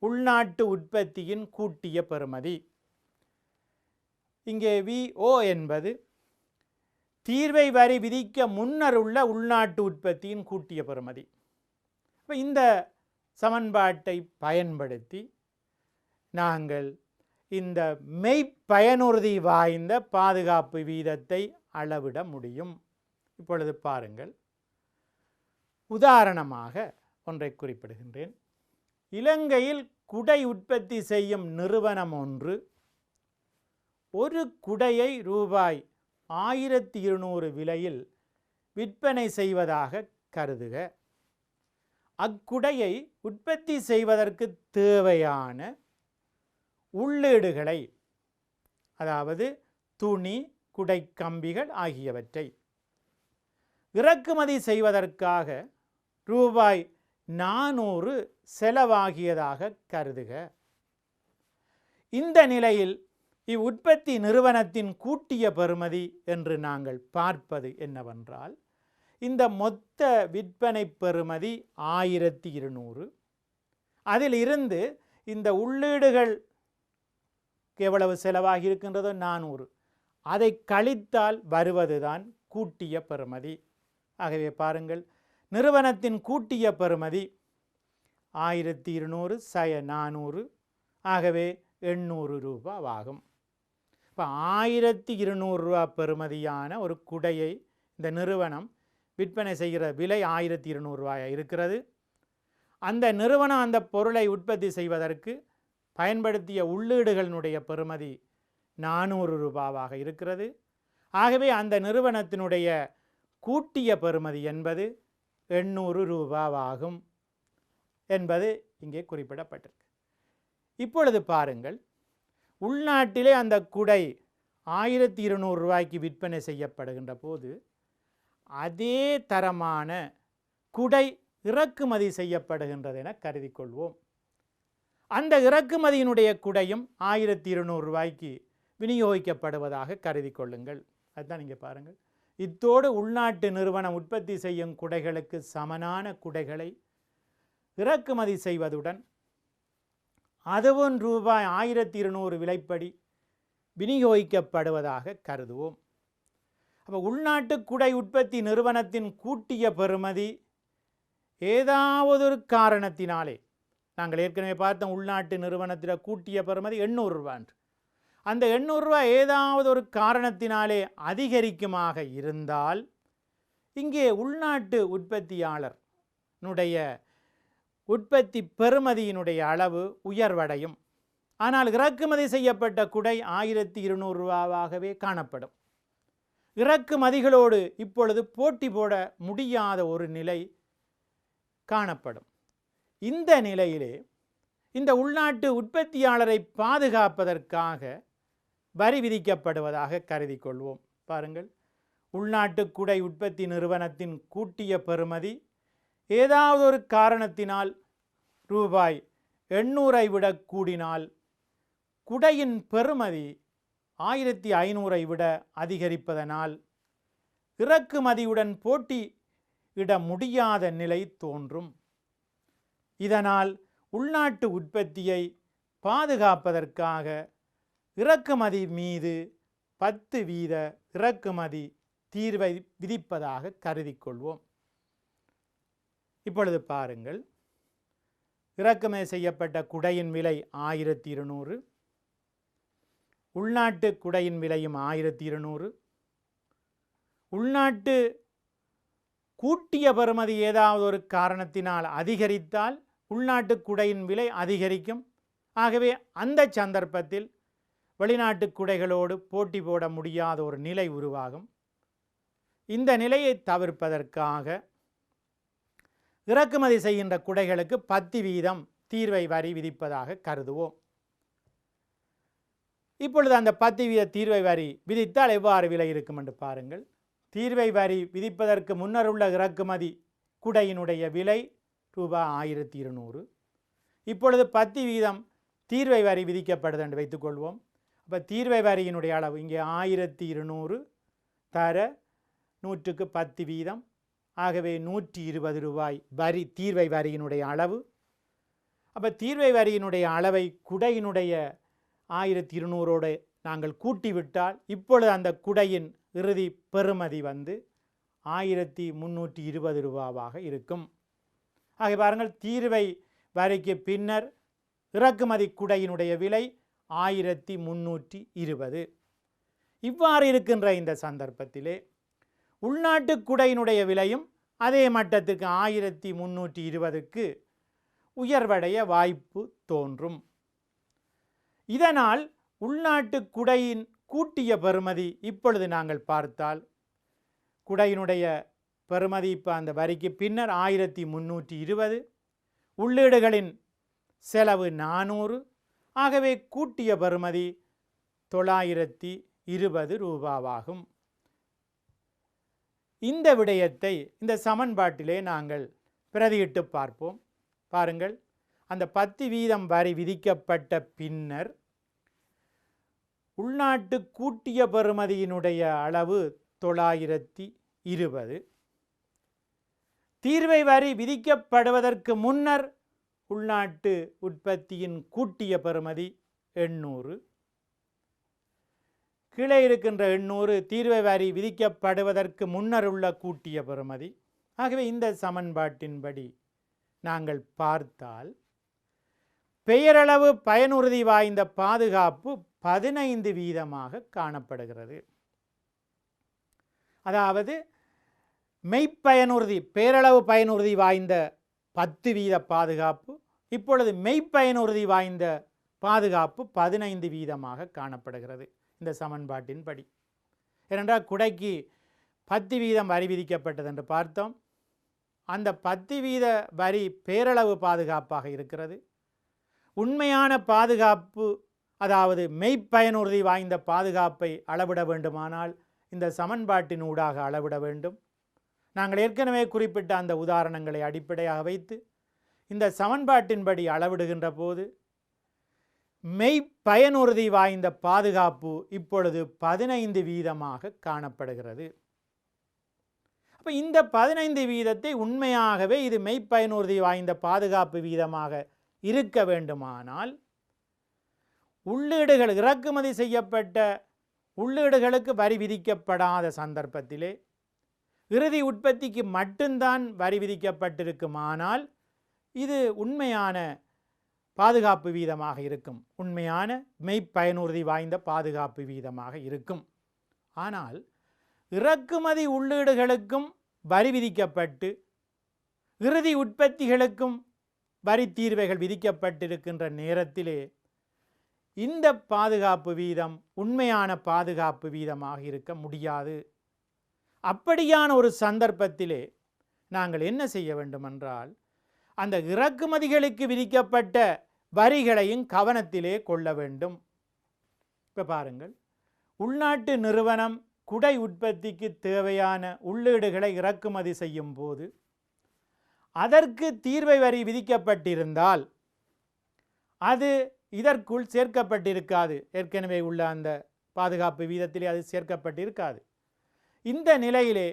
உள்நாட்டு உற்பத்தியின் கூட்டிய பெறுமதி. இங்கே VO என்பது தீர்வை வரி விதிக்க முன்னர் உள்ள உள்நாட்டு உற்பத்தியின் கூட்டிய பெறுமதி. இந்த சமன்பாட்டை பயன்படுத்தி நாங்கள் இந்த மெய்ப்பயனுறுதி வாய்ந்த பாதுகாப்பு வீதத்தை அளவிட முடியும். இப்பொழுது பாருங்கள், உதாரணமாக ஒன்றை குறிப்பிடுகின்றேன். இலங்கையில் குடை உற்பத்தி செய்யும் நிறுவனம் ஒன்று ஒரு குடையை ரூபாய் 1200 விலையில் விற்பனை செய்வதாக கருதுக. அக்குடையை உற்பத்தி செய்வதற்கு தேவையான உள்ளீடுகளை, அதாவது துணி, குடை கம்பிகள் ஆகியவற்றை இறக்குமதி செய்வதற்காக ரூபாய் 400 செலவாகியதாக கருதுக. இந்த நிலையில் இவ்வுற்பத்தி நிறுவனத்தின் கூட்டிய பெறுமதி என்று நாங்கள் பார்ப்பது என்னவென்றால், இந்த மொத்த விற்பனை பெறுமதி 1200. அதில் இருந்து இந்த உள்ளீடுகள் எவ்வளவு செலவாகி இருக்கின்றதோ 400, அதை கழித்தால் வருவதுதான் கூட்டிய பெறுமதி. ஆகவே பாருங்கள், நிறுவனத்தின் கூட்டிய பெறுமதி 1200 - 400, ஆகவே 800 ரூபாய் ஆகும். இப்போ 1200 ரூபா பெறுமதியான ஒரு குடையை இந்த நிறுவனம் விற்பனை செய்கிற விலை 1200 ரூபாயாக இருக்கிறது. அந்த நிறுவனம் அந்த பொருளை உற்பத்தி செய்வதற்கு பயன்படுத்திய உள்ளீடுகளினுடைய பெறுமதி 400 ரூபாவாக இருக்கிறது. ஆகவே அந்த நிறுவனத்தினுடைய கூட்டிய பெறுமதி என்பது 800 ரூபாவாகும் என்பது இங்கே குறிப்பிடப்பட்டிருக்கு. இப்பொழுது பாருங்கள், உள்நாட்டிலே அந்த குடை 1200 ரூபாய்க்கு விற்பனை செய்யப்படுகின்ற போது அதே தரமான குடை இறக்குமதி செய்யப்படுகின்றது என கருதி கொள்வோம். அந்த இறக்குமதியினுடைய குடையும் 1200 ரூபாய்க்கு விநியோகிக்கப்படுவதாக கருதி கொள்ளுங்கள். அதுதான் இங்கே பாருங்கள், இத்தோடு உள்நாட்டு நிறுவனம் உற்பத்தி செய்யும் குடைகளுக்கு சமனான குடைகளை இறக்குமதி செய்வதுடன் அதுவும் ரூபாய் 1200 விலைப்படி விநியோகிக்கப்படுவதாக கருதுவோம். அப்போ உள்நாட்டு குடை உற்பத்தி நிறுவனத்தின் கூட்டிய பெறுமதி ஏதாவது ஒரு காரணத்தினாலே, நாங்கள் ஏற்கனவே பார்த்தோம் உள்நாட்டு நிறுவனத்தில் கூட்டிய பெறுமதி 800 ரூபாய். அந்த 800 ரூபாய் ஏதாவது ஒரு காரணத்தினாலே அதிகரிக்குமாக இருந்தால் இங்கே உள்நாட்டு உற்பத்தியாளருடைய உற்பத்தி பெறுமதியினுடைய அளவு உயர்வடையும். ஆனால் இறக்குமதி செய்யப்பட்ட குடை 1200 ரூபாவாகவே காணப்படும். இறக்குமதிகளோடு இப்பொழுது போட்டி போட முடியாத ஒரு நிலை காணப்படும். இந்த நிலையிலே இந்த உள்நாட்டு உற்பத்தியாளரை பாதுகாப்பதற்காக வரி விதிக்கப்படுவதாக கருதி கொள்வோம். பாருங்கள், உள்நாட்டு குடை உற்பத்தி நிறுவனத்தின் கூட்டிய பெறுமதி ஏதாவது ஒரு காரணத்தினால் ரூபாய் 800 விட கூடினால் குடையின் பெறுமதி 1500 விட அதிகரிப்பதனால் இறக்குமதியுடன் போட்டியிட முடியாத நிலை தோன்றும். இதனால் உள்நாட்டு உற்பத்தியை பாதுகாப்பதற்காக இறக்குமதி மீது 10% இறக்குமதி தீர்வை விதிப்பதாக கருதி கொள்வோம். இப்பொழுது பாருங்கள், இறக்குமதி செய்யப்பட்ட குடையின் விலை 1200, உள்நாட்டு குடையின் விலையும் 1200. உள்நாட்டு கூட்டிய பெறுமதி ஏதாவது ஒரு காரணத்தினால் அதிகரித்தால் உள்நாட்டு குடையின் விலை அதிகரிக்கும். ஆகவே அந்த சந்தர்ப்பத்தில் வெளிநாட்டு குடைகளோடு போட்டி போட முடியாத ஒரு நிலை உருவாகும். இந்த நிலையை தவிர்ப்பதற்காக இறக்குமதி செய்கின்ற குடைகளுக்கு 10% தீர்வை வரி விதிப்பதாக கருதுவோம். இப்பொழுது அந்த 10% தீர்வை வரி விதித்தால் எவ்வாறு விலை இருக்கும் என்று பாருங்கள். தீர்வை வரி விதிப்பதற்கு முன்னர் உள்ள இறக்குமதி குடையினுடைய விலை ரூபாய் 1200. இப்பொழுது 10% தீர்வை வரி விதிக்கப்படுது என்று வைத்துக்கொள்வோம். அப்போ தீர்வை வரியினுடைய அளவு இங்கே 1200 தர 100க்கு 10%, ஆகவே 120 ரூபாய் வரி தீர்வை வரியினுடைய அளவு. அப்போ தீர்வை வரியினுடைய அளவை குடையினுடைய 1200ஓடு நாங்கள் கூட்டிவிட்டால் இப்பொழுது அந்த குடையின் இறுதி பெறுமதி 1320 ரூபாவாக இருக்கும். ஆக பாருங்கள், தீர்வை வரிக்கு பின்னர் இறக்குமதி குடையினுடைய விலை 1320. இவ்வாறு இருக்கின்ற இந்த சந்தர்ப்பத்திலே உள்நாட்டு குடையினுடைய விலையும் அதே மட்டத்துக்கு 1320க்கு உயர்வடைய வாய்ப்பு தோன்றும். இதனால் உள்நாட்டு குடையின் கூட்டிய பெறுமதி இப்பொழுது நாங்கள் பார்த்தால் குடையினுடைய பெறுமதி இப்போ அந்த வரிக்கு பின்னர் 1320, உள்ளீடுகளின் செலவு 400, ஆகவே கூட்டிய பெறுமதி 920 ரூபாவாகும். இந்த விடயத்தை இந்த சமன்பாட்டிலே நாங்கள் பிரதியிட்டு பார்ப்போம். பாருங்கள், அந்த 10% வரி விதிக்கப்பட்ட பின்னர் உள்நாட்டு கூட்டிய பெறுமதியினுடைய அளவு 920. தீர்வை வரி விதிக்கப்படுவதற்கு முன்னர் உள்நாட்டு உற்பத்தியின் கூட்டிய பெறுமதி 800. கீழே இருக்கின்ற 800 தீர்வை வரி விதிக்கப்படுவதற்கு முன்னர் உள்ள கூட்டிய பெறுமதி. ஆகவே இந்த சமன்பாட்டின்படி நாங்கள் பார்த்தால் பெயரளவு பயனுறுதி வாய்ந்த பாதுகாப்பு 15% காணப்படுகிறது. அதாவது மெய்ப்பயனுறுதி, பேரளவு பயனுறுதி வாய்ந்த 10% பாதுகாப்பு, இப்பொழுது மெய்ப்பயனுறுதி வாய்ந்த பாதுகாப்பு 15% காணப்படுகிறது இந்த சமன்பாட்டின்படி. ஏனென்றால் குடைக்கு 10% வரி விதிக்கப்பட்டது என்று பார்த்தோம். அந்த 10% வரி பேரளவு பாதுகாப்பாக இருக்கிறது. உண்மையான பாதுகாப்பு, அதாவது மெய்ப்பயனுறுதி வாய்ந்த பாதுகாப்பை அளவிட வேண்டுமானால் இந்த சமன்பாட்டின் ஊடாக அளவிட வேண்டும். நாங்கள் ஏற்கனவே குறிப்பிட்ட அந்த உதாரணங்களை அடிப்படையாக வைத்து இந்த சமன்பாட்டின்படி அளவிடுகின்ற போது மெய்ப்பயனுறுதி வாய்ந்த பாதுகாப்பு இப்பொழுது 15% காணப்படுகிறது. அப்போ இந்த 15% உண்மையாகவே இது மெய்ப்பயனுறுதி வாய்ந்த பாதுகாப்பு வீதமாக இருக்க வேண்டுமானால் உள்ளீடுகள், இறக்குமதி செய்யப்பட்ட உள்ளீடுகளுக்கு வரி விதிக்கப்படாத சந்தர்ப்பத்திலே இறுதி உற்பத்திக்கு மட்டும்தான் வரி விதிக்கப்பட்டிருக்குமானால் இது உண்மையான பாதுகாப்பு வீதமாக இருக்கும், உண்மையான மெய்ப்பயனுறுதி வாய்ந்த பாதுகாப்பு வீதமாக இருக்கும். ஆனால் இறக்குமதி உள்ளீடுகளுக்கும் வரி விதிக்கப்பட்டு இறுதி உற்பத்திகளுக்கும் வரி தீர்வைகள் விதிக்கப்பட்டிருக்கின்ற நேரத்திலே இந்த பாதுகாப்பு வீதம் உண்மையான பாதுகாப்பு வீதமாக இருக்க முடியாது. அப்படியான ஒரு சந்தர்ப்பத்திலே நாங்கள் என்ன செய்ய வேண்டுமென்றால் அந்த இறக்குமதிகளுக்கு விதிக்கப்பட்ட வரிகளையும் கவனத்திலே கொள்ள வேண்டும். இப்போ பாருங்கள், உள்நாட்டு நிறுவனம் குடை உற்பத்திக்கு தேவையான உள்ளீடுகளை இறக்குமதி செய்யும் போது அதற்கு தீர்வை வரி விதிக்கப்பட்டிருந்தால் அது இதற்குள் சேர்க்கப்பட்டிருக்காது. ஏற்கனவே உள்ள அந்த பாதுகாப்பு வீதத்திலே அது சேர்க்கப்பட்டிருக்காது. இந்த நிலையிலே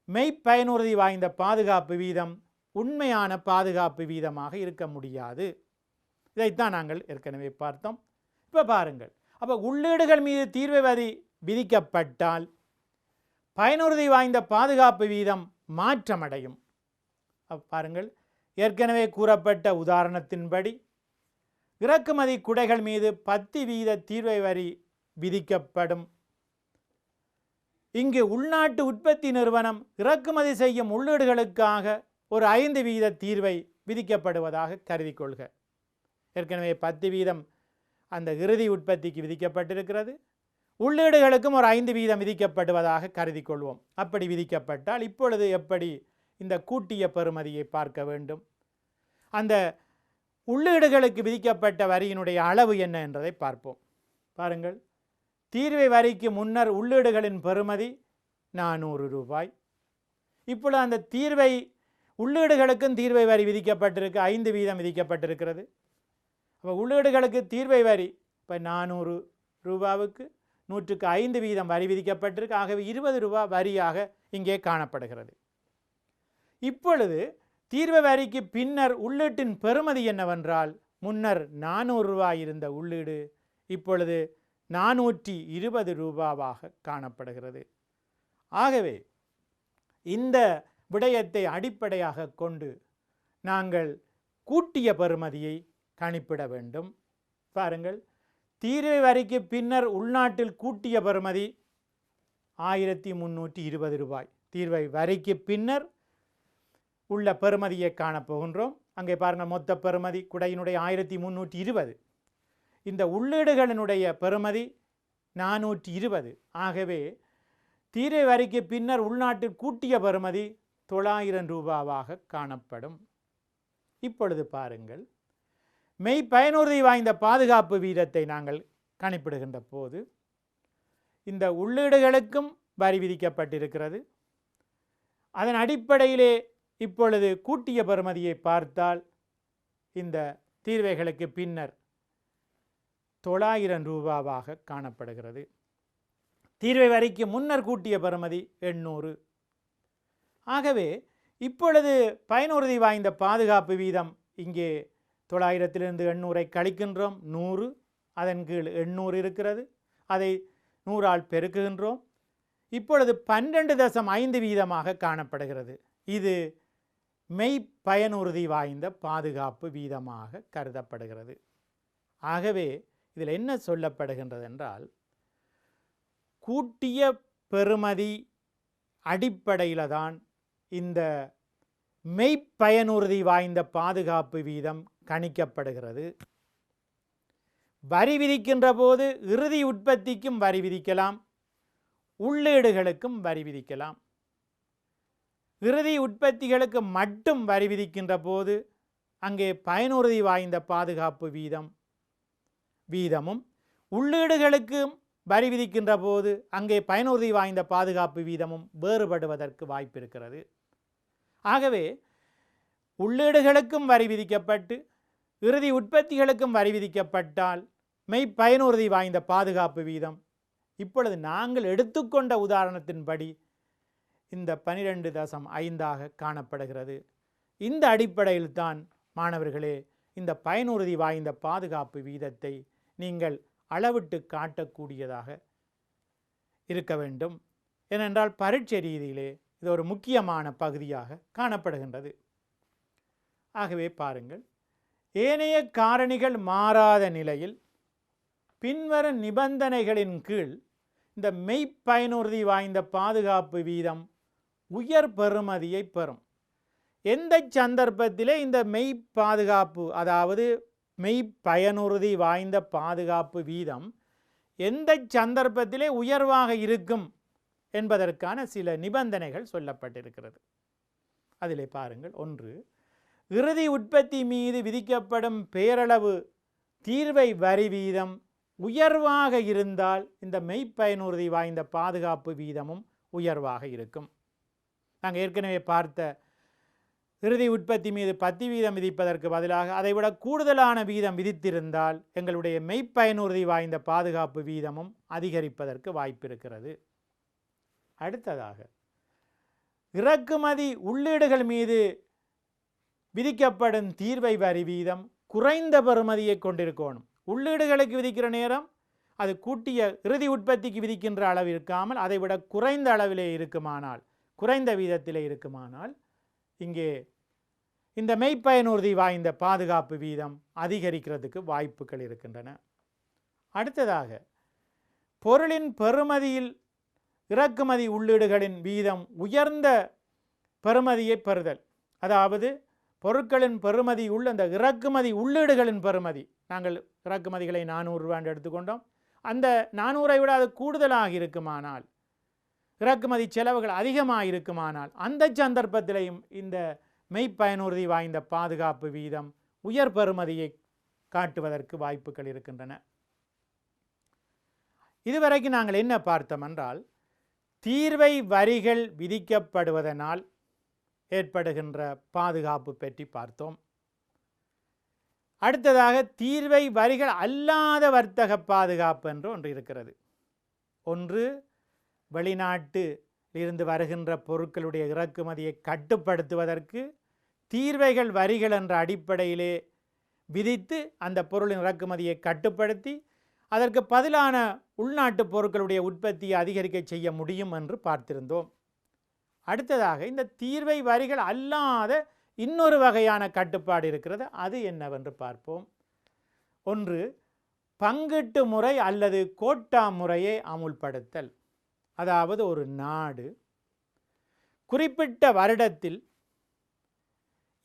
மெய்ப்பயனுறுதி வாய்ந்த பாதுகாப்பு வீதம் உண்மையான பாதுகாப்பு வீதமாக இருக்க முடியாது. இதைத்தான் நாங்கள் ஏற்கனவே பார்த்தோம். இப்போ பாருங்கள், அப்போ உள்ளீடுகள் மீது தீர்வை வரி விதிக்கப்பட்டால் பயனுறுதி வாய்ந்த பாதுகாப்பு வீதம் மாற்றமடையும். பாருங்கள், ஏற்கனவே கூறப்பட்ட உதாரணத்தின்படி இறக்குமதி குடைகள் மீது 10% தீர்வை வரி விதிக்கப்படும். இங்கு உள்நாட்டு உற்பத்தி நிறுவனம் இறக்குமதி செய்யும் உள்ளீடுகளுக்காக ஒரு 5% தீர்வை விதிக்கப்படுவதாக கருதி கொள்க. ஏற்கனவே 10% அந்த இறுதி உற்பத்திக்கு விதிக்கப்பட்டிருக்கிறது. உள்ளீடுகளுக்கும் ஒரு 5% விதிக்கப்படுவதாக கருதி கொள்வோம். அப்படி விதிக்கப்பட்டால் இப்பொழுது எப்படி இந்த கூட்டிய பெறுமதியை பார்க்க வேண்டும்? அந்த உள்ளீடுகளுக்கு விதிக்கப்பட்ட வரியினுடைய அளவு என்ன என்பதை பார்ப்போம். பாருங்கள், தீர்வை வரிக்கு முன்னர் உள்ளீடுகளின் பெறுமதி 400 ரூபாய். இப்பொழுது அந்த தீர்வை உள்ளீடுகளுக்கும் தீர்வை வரி விதிக்கப்பட்டிருக்கு, 5% விதிக்கப்பட்டிருக்கிறது. அப்போ உள்ளீடுகளுக்கு தீர்வை வரி இப்போ 400 ரூபாவுக்கு 100க்கு 5% வரி விதிக்கப்பட்டிருக்கு. ஆகவே 20 ரூபாய் வரியாக இங்கே காணப்படுகிறது. இப்பொழுது தீர்வை வரிக்கு பின்னர் உள்ளீட்டின் பெறுமதி என்னவென்றால், முன்னர் 400 ரூபாய் இருந்த உள்ளீடு இப்பொழுது 420 ரூபாவாக காணப்படுகிறது. ஆகவே இந்த விடயத்தை அடிப்படையாக கொண்டு நாங்கள் கூட்டிய பெறுமதியை கணிப்பிட வேண்டும். பாருங்கள், தீர்வை வரிக்கு பின்னர் உள்நாட்டில் கூட்டிய பெறுமதி 1320 ரூபாய். தீர்வை வரிக்கு பின்னர் உள்ள பெறுமதியை காணப்போகின்றோம். அங்கே பாருங்கள், மொத்த பெறுமதி குடையினுடைய 1320, இந்த உள்ளீடுகளினுடைய பெறுமதி 420. ஆகவே தீர்வை வரிக்கு பின்னர் உள்நாட்டில் கூட்டிய பெறுமதி 900 ரூபாவாக காணப்படும். இப்பொழுது பாருங்கள், மெய் பயனுறுதி வாய்ந்த பாதுகாப்பு வீதத்தை நாங்கள் கணிப்பிடுகின்ற போது இந்த உள்ளீடுகளுக்கும் வரி விதிக்கப்பட்டிருக்கிறது. அதன் அடிப்படையிலே இப்பொழுது கூட்டிய பெறுமதியை பார்த்தால் இந்த தீர்வைகளுக்கு பின்னர் 900 ரூபாவாக காணப்படுகிறது. தீர்வை வரிக்கு முன்னர் கூட்டிய பெறுமதி 800. ஆகவே இப்பொழுது பயனுறுதி வாய்ந்த பாதுகாப்பு வீதம் இங்கே 900லிருந்து 800ஐ கழிக்கின்றோம். 100, அதன் கீழ் 800 இருக்கிறது. அதை 100ஆல் பெருக்குகின்றோம். இப்பொழுது 12.5% காணப்படுகிறது. இது மெய் பயனுறுதி வாய்ந்த பாதுகாப்பு வீதமாக கருதப்படுகிறது. ஆகவே இதில் என்ன சொல்லப்படுகின்றது என்றால், கூட்டிய பெறுமதி அடிப்படையில் தான் இந்த மெய்ப்பயனுறுதி வாய்ந்த பாதுகாப்பு வீதம் கணிக்கப்படுகிறது. வரி விதிக்கின்ற போது இறுதி உற்பத்திக்கும் வரி விதிக்கலாம், உள்ளீடுகளுக்கும் வரி விதிக்கலாம். இறுதி உற்பத்திகளுக்கு மட்டும் வரி விதிக்கின்ற போது அங்கே பயனுறுதி வாய்ந்த பாதுகாப்பு வீதமும், உள்ளீடுகளுக்கும் வரி விதிக்கின்ற போது அங்கே பயனுறுதி வாய்ந்த பாதுகாப்பு வீதமும் வேறுபடுவதற்கு வாய்ப்பு இருக்கிறது. ஆகவே உள்ளீடுகளுக்கும் வரி விதிக்கப்பட்டு இறுதி உற்பத்திகளுக்கும் வரி விதிக்கப்பட்டால் மெய் பயனுறுதி வாய்ந்த பாதுகாப்பு வீதம் இப்பொழுது நாங்கள் எடுத்துக்கொண்ட உதாரணத்தின்படி இந்த 12.5 காணப்படுகிறது. இந்த அடிப்படையில் தான் மாணவர்களே இந்த பயனுறுதி வாய்ந்த பாதுகாப்பு வீதத்தை நீங்கள் அளவிட்டு காட்டக்கூடியதாக இருக்க வேண்டும். ஏனென்றால் பரீட்சை ரீதியிலே இது ஒரு முக்கியமான பகுதியாக காணப்படுகின்றது. ஆகவே பாருங்கள், ஏனைய காரணிகள் மாறாத நிலையில் பின்வரும் நிபந்தனைகளின் கீழ் இந்த மெய்ப்பயனுறுதி வாய்ந்த பாதுகாப்பு வீதம் உயர் பெறுமதியை பெறும். எந்த சந்தர்ப்பத்திலே இந்த மெய் பாதுகாப்பு, அதாவது மெய்ப்பயனுறுதி வாய்ந்த பாதுகாப்பு வீதம் எந்த சந்தர்ப்பத்திலே உயர்வாக இருக்கும் என்பதற்கான சில நிபந்தனைகள் சொல்லப்பட்டிருக்கிறது. அதிலே பாருங்கள், 1, இறுதி உற்பத்தி மீது விதிக்கப்படும் பேரளவு தீர்வை வரி வீதம் உயர்வாக இருந்தால் இந்த மெய்ப்பயனுறுதி வாய்ந்த பாதுகாப்பு வீதமும் உயர்வாக இருக்கும். நாங்கள் ஏற்கனவே பார்த்த இறுதி உற்பத்தி மீது 10% விதிப்பதற்கு பதிலாக அதைவிட கூடுதலான வீதம் விதித்திருந்தால் எங்களுடைய மெய்ப்பயனுறுதி வாய்ந்த பாதுகாப்பு வீதமும் அதிகரிப்பதற்கு வாய்ப்பு இருக்கிறது. அடுத்ததாக, இறக்குமதி உள்ளீடுகள் மீது விதிக்கப்படும் தீர்வை வரி வீதம் குறைந்த பெறுமதியை கொண்டிருக்கணும். உள்ளீடுகளுக்கு விதிக்கிற நேரம் அது கூட்டிய இறுதி உற்பத்திக்கு விதிக்கின்ற அளவு இருக்காமல் அதைவிட குறைந்த அளவிலே இருக்குமானால், குறைந்த வீதத்திலே இருக்குமானால் இங்கே இந்த மெய்ப்பயனுறுதி வாய்ந்த பாதுகாப்பு வீதம் அதிகரிக்கிறதுக்கு வாய்ப்புகள் இருக்கின்றன. அடுத்ததாக, பொருளின் பெறுமதியில் இறக்குமதி உள்ளீடுகளின் வீதம் உயர்ந்த பெறுமதியை பெறுதல். அதாவது பொருட்களின் பெறுமதி உள்ள அந்த இறக்குமதி உள்ளீடுகளின் பெறுமதி, நாங்கள் இறக்குமதிகளை 400 ரூபாய் எடுத்துக்கொண்டோம், அந்த 400ஐ விட அது கூடுதலாக இருக்குமானால், இறக்குமதி செலவுகள் அதிகமாக இருக்குமானால், அந்த சந்தர்ப்பத்திலையும் இந்த மெய்ப்பயனுறுதி வாய்ந்த பாதுகாப்பு வீதம் உயர் பெறுமதியை காட்டுவதற்கு வாய்ப்புகள் இருக்கின்றன. இதுவரைக்கும் நாங்கள் என்ன பார்த்தோம் என்றால், தீர்வை வரிகள் விதிக்கப்படுவதனால் ஏற்படுகின்ற பாதுகாப்பு பற்றி பார்த்தோம். அடுத்ததாக தீர்வை வரிகள் அல்லாத வர்த்தக பாதுகாப்பு என்று ஒன்று இருக்கிறது. ஒன்று, வெளிநாட்டிலிருந்து வருகின்ற பொருட்களுடைய இறக்குமதியை கட்டுப்படுத்துவதற்கு தீர்வைகள் வரிகள் என்ற அடிப்படையிலே விதித்து அந்த பொருளின் இறக்குமதியை கட்டுப்படுத்தி அதற்கு பதிலான உள்நாட்டு பொருட்களுடைய உற்பத்தியை அதிகரிக்க செய்ய முடியும் என்று பார்த்திருந்தோம். அடுத்ததாக இந்த தீர்வை வரிகள் அல்லாத இன்னொரு வகையான கட்டுப்பாடு இருக்கிறது. அது என்னவென்று பார்ப்போம். ஒன்று, பங்கீட்டு முறை அல்லது கோட்டா முறையை அமுல்படுத்தல். அதாவது ஒரு நாடு குறிப்பிட்ட வருடத்தில்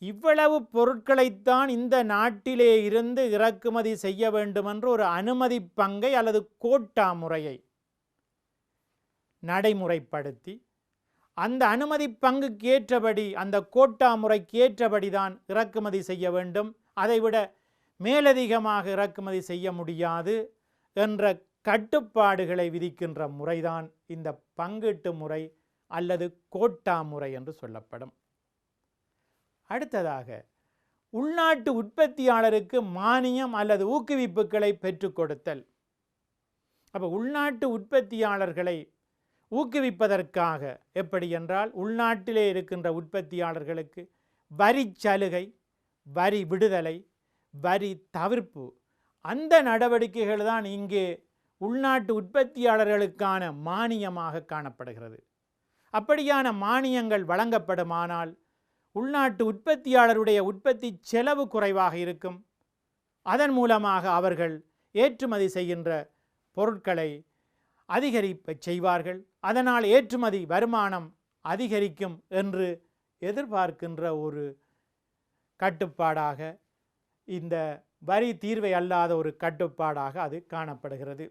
இவ்வளவு பொருட்களைத்தான் இந்த நாட்டிலே இருந்து இறக்குமதி செய்ய வேண்டும் என்று ஒரு அனுமதி பங்கை அல்லது கோட்டா முறையை நடைமுறைப்படுத்தி அந்த அனுமதி பங்குக்கு ஏற்றபடி, அந்த கோட்டா முறைக்கு ஏற்றபடி தான் இறக்குமதி செய்ய வேண்டும், அதைவிட மேலதிகமாக இறக்குமதி செய்ய முடியாது என்ற கட்டுப்பாடுகளை விதிக்கின்ற முறைதான் இந்த பங்கீட்டு முறை அல்லது கோட்டா முறை என்று சொல்லப்படும். அடுத்ததாக, உள்நாட்டு உற்பத்தியாளருக்கு மானியம் அல்லது ஊக்குவிப்புகளை பெற்றுக் கொடுத்தல். அப்போ உள்நாட்டு உற்பத்தியாளர்களை ஊக்குவிப்பதற்காக எப்படி என்றால், உள்நாட்டிலே இருக்கின்ற உற்பத்தியாளர்களுக்கு வரி சலுகை, வரி விடுதலை, வரி தவிர்ப்பு, அந்த நடவடிக்கைகள் தான் இங்கே உள்நாட்டு உற்பத்தியாளர்களுக்கான மானியமாக காணப்படுகிறது. அப்படியான மானியங்கள் வழங்கப்படுமானால் உள்நாட்டு உற்பத்தியாளருடைய உற்பத்தி செலவு குறைவாக இருக்கும். அதன் மூலமாக அவர்கள் ஏற்றுமதி செய்கின்ற பொருட்களை அதிகரிப்ப செய்வார்கள். அதனால் ஏற்றுமதி வருமானம் அதிகரிக்கும் என்று எதிர்பார்க்கின்ற ஒரு கட்டுப்பாடாக, இந்த வரி தீர்வை அல்லாத ஒரு கட்டுப்பாடாக அது காணப்படுகிறது.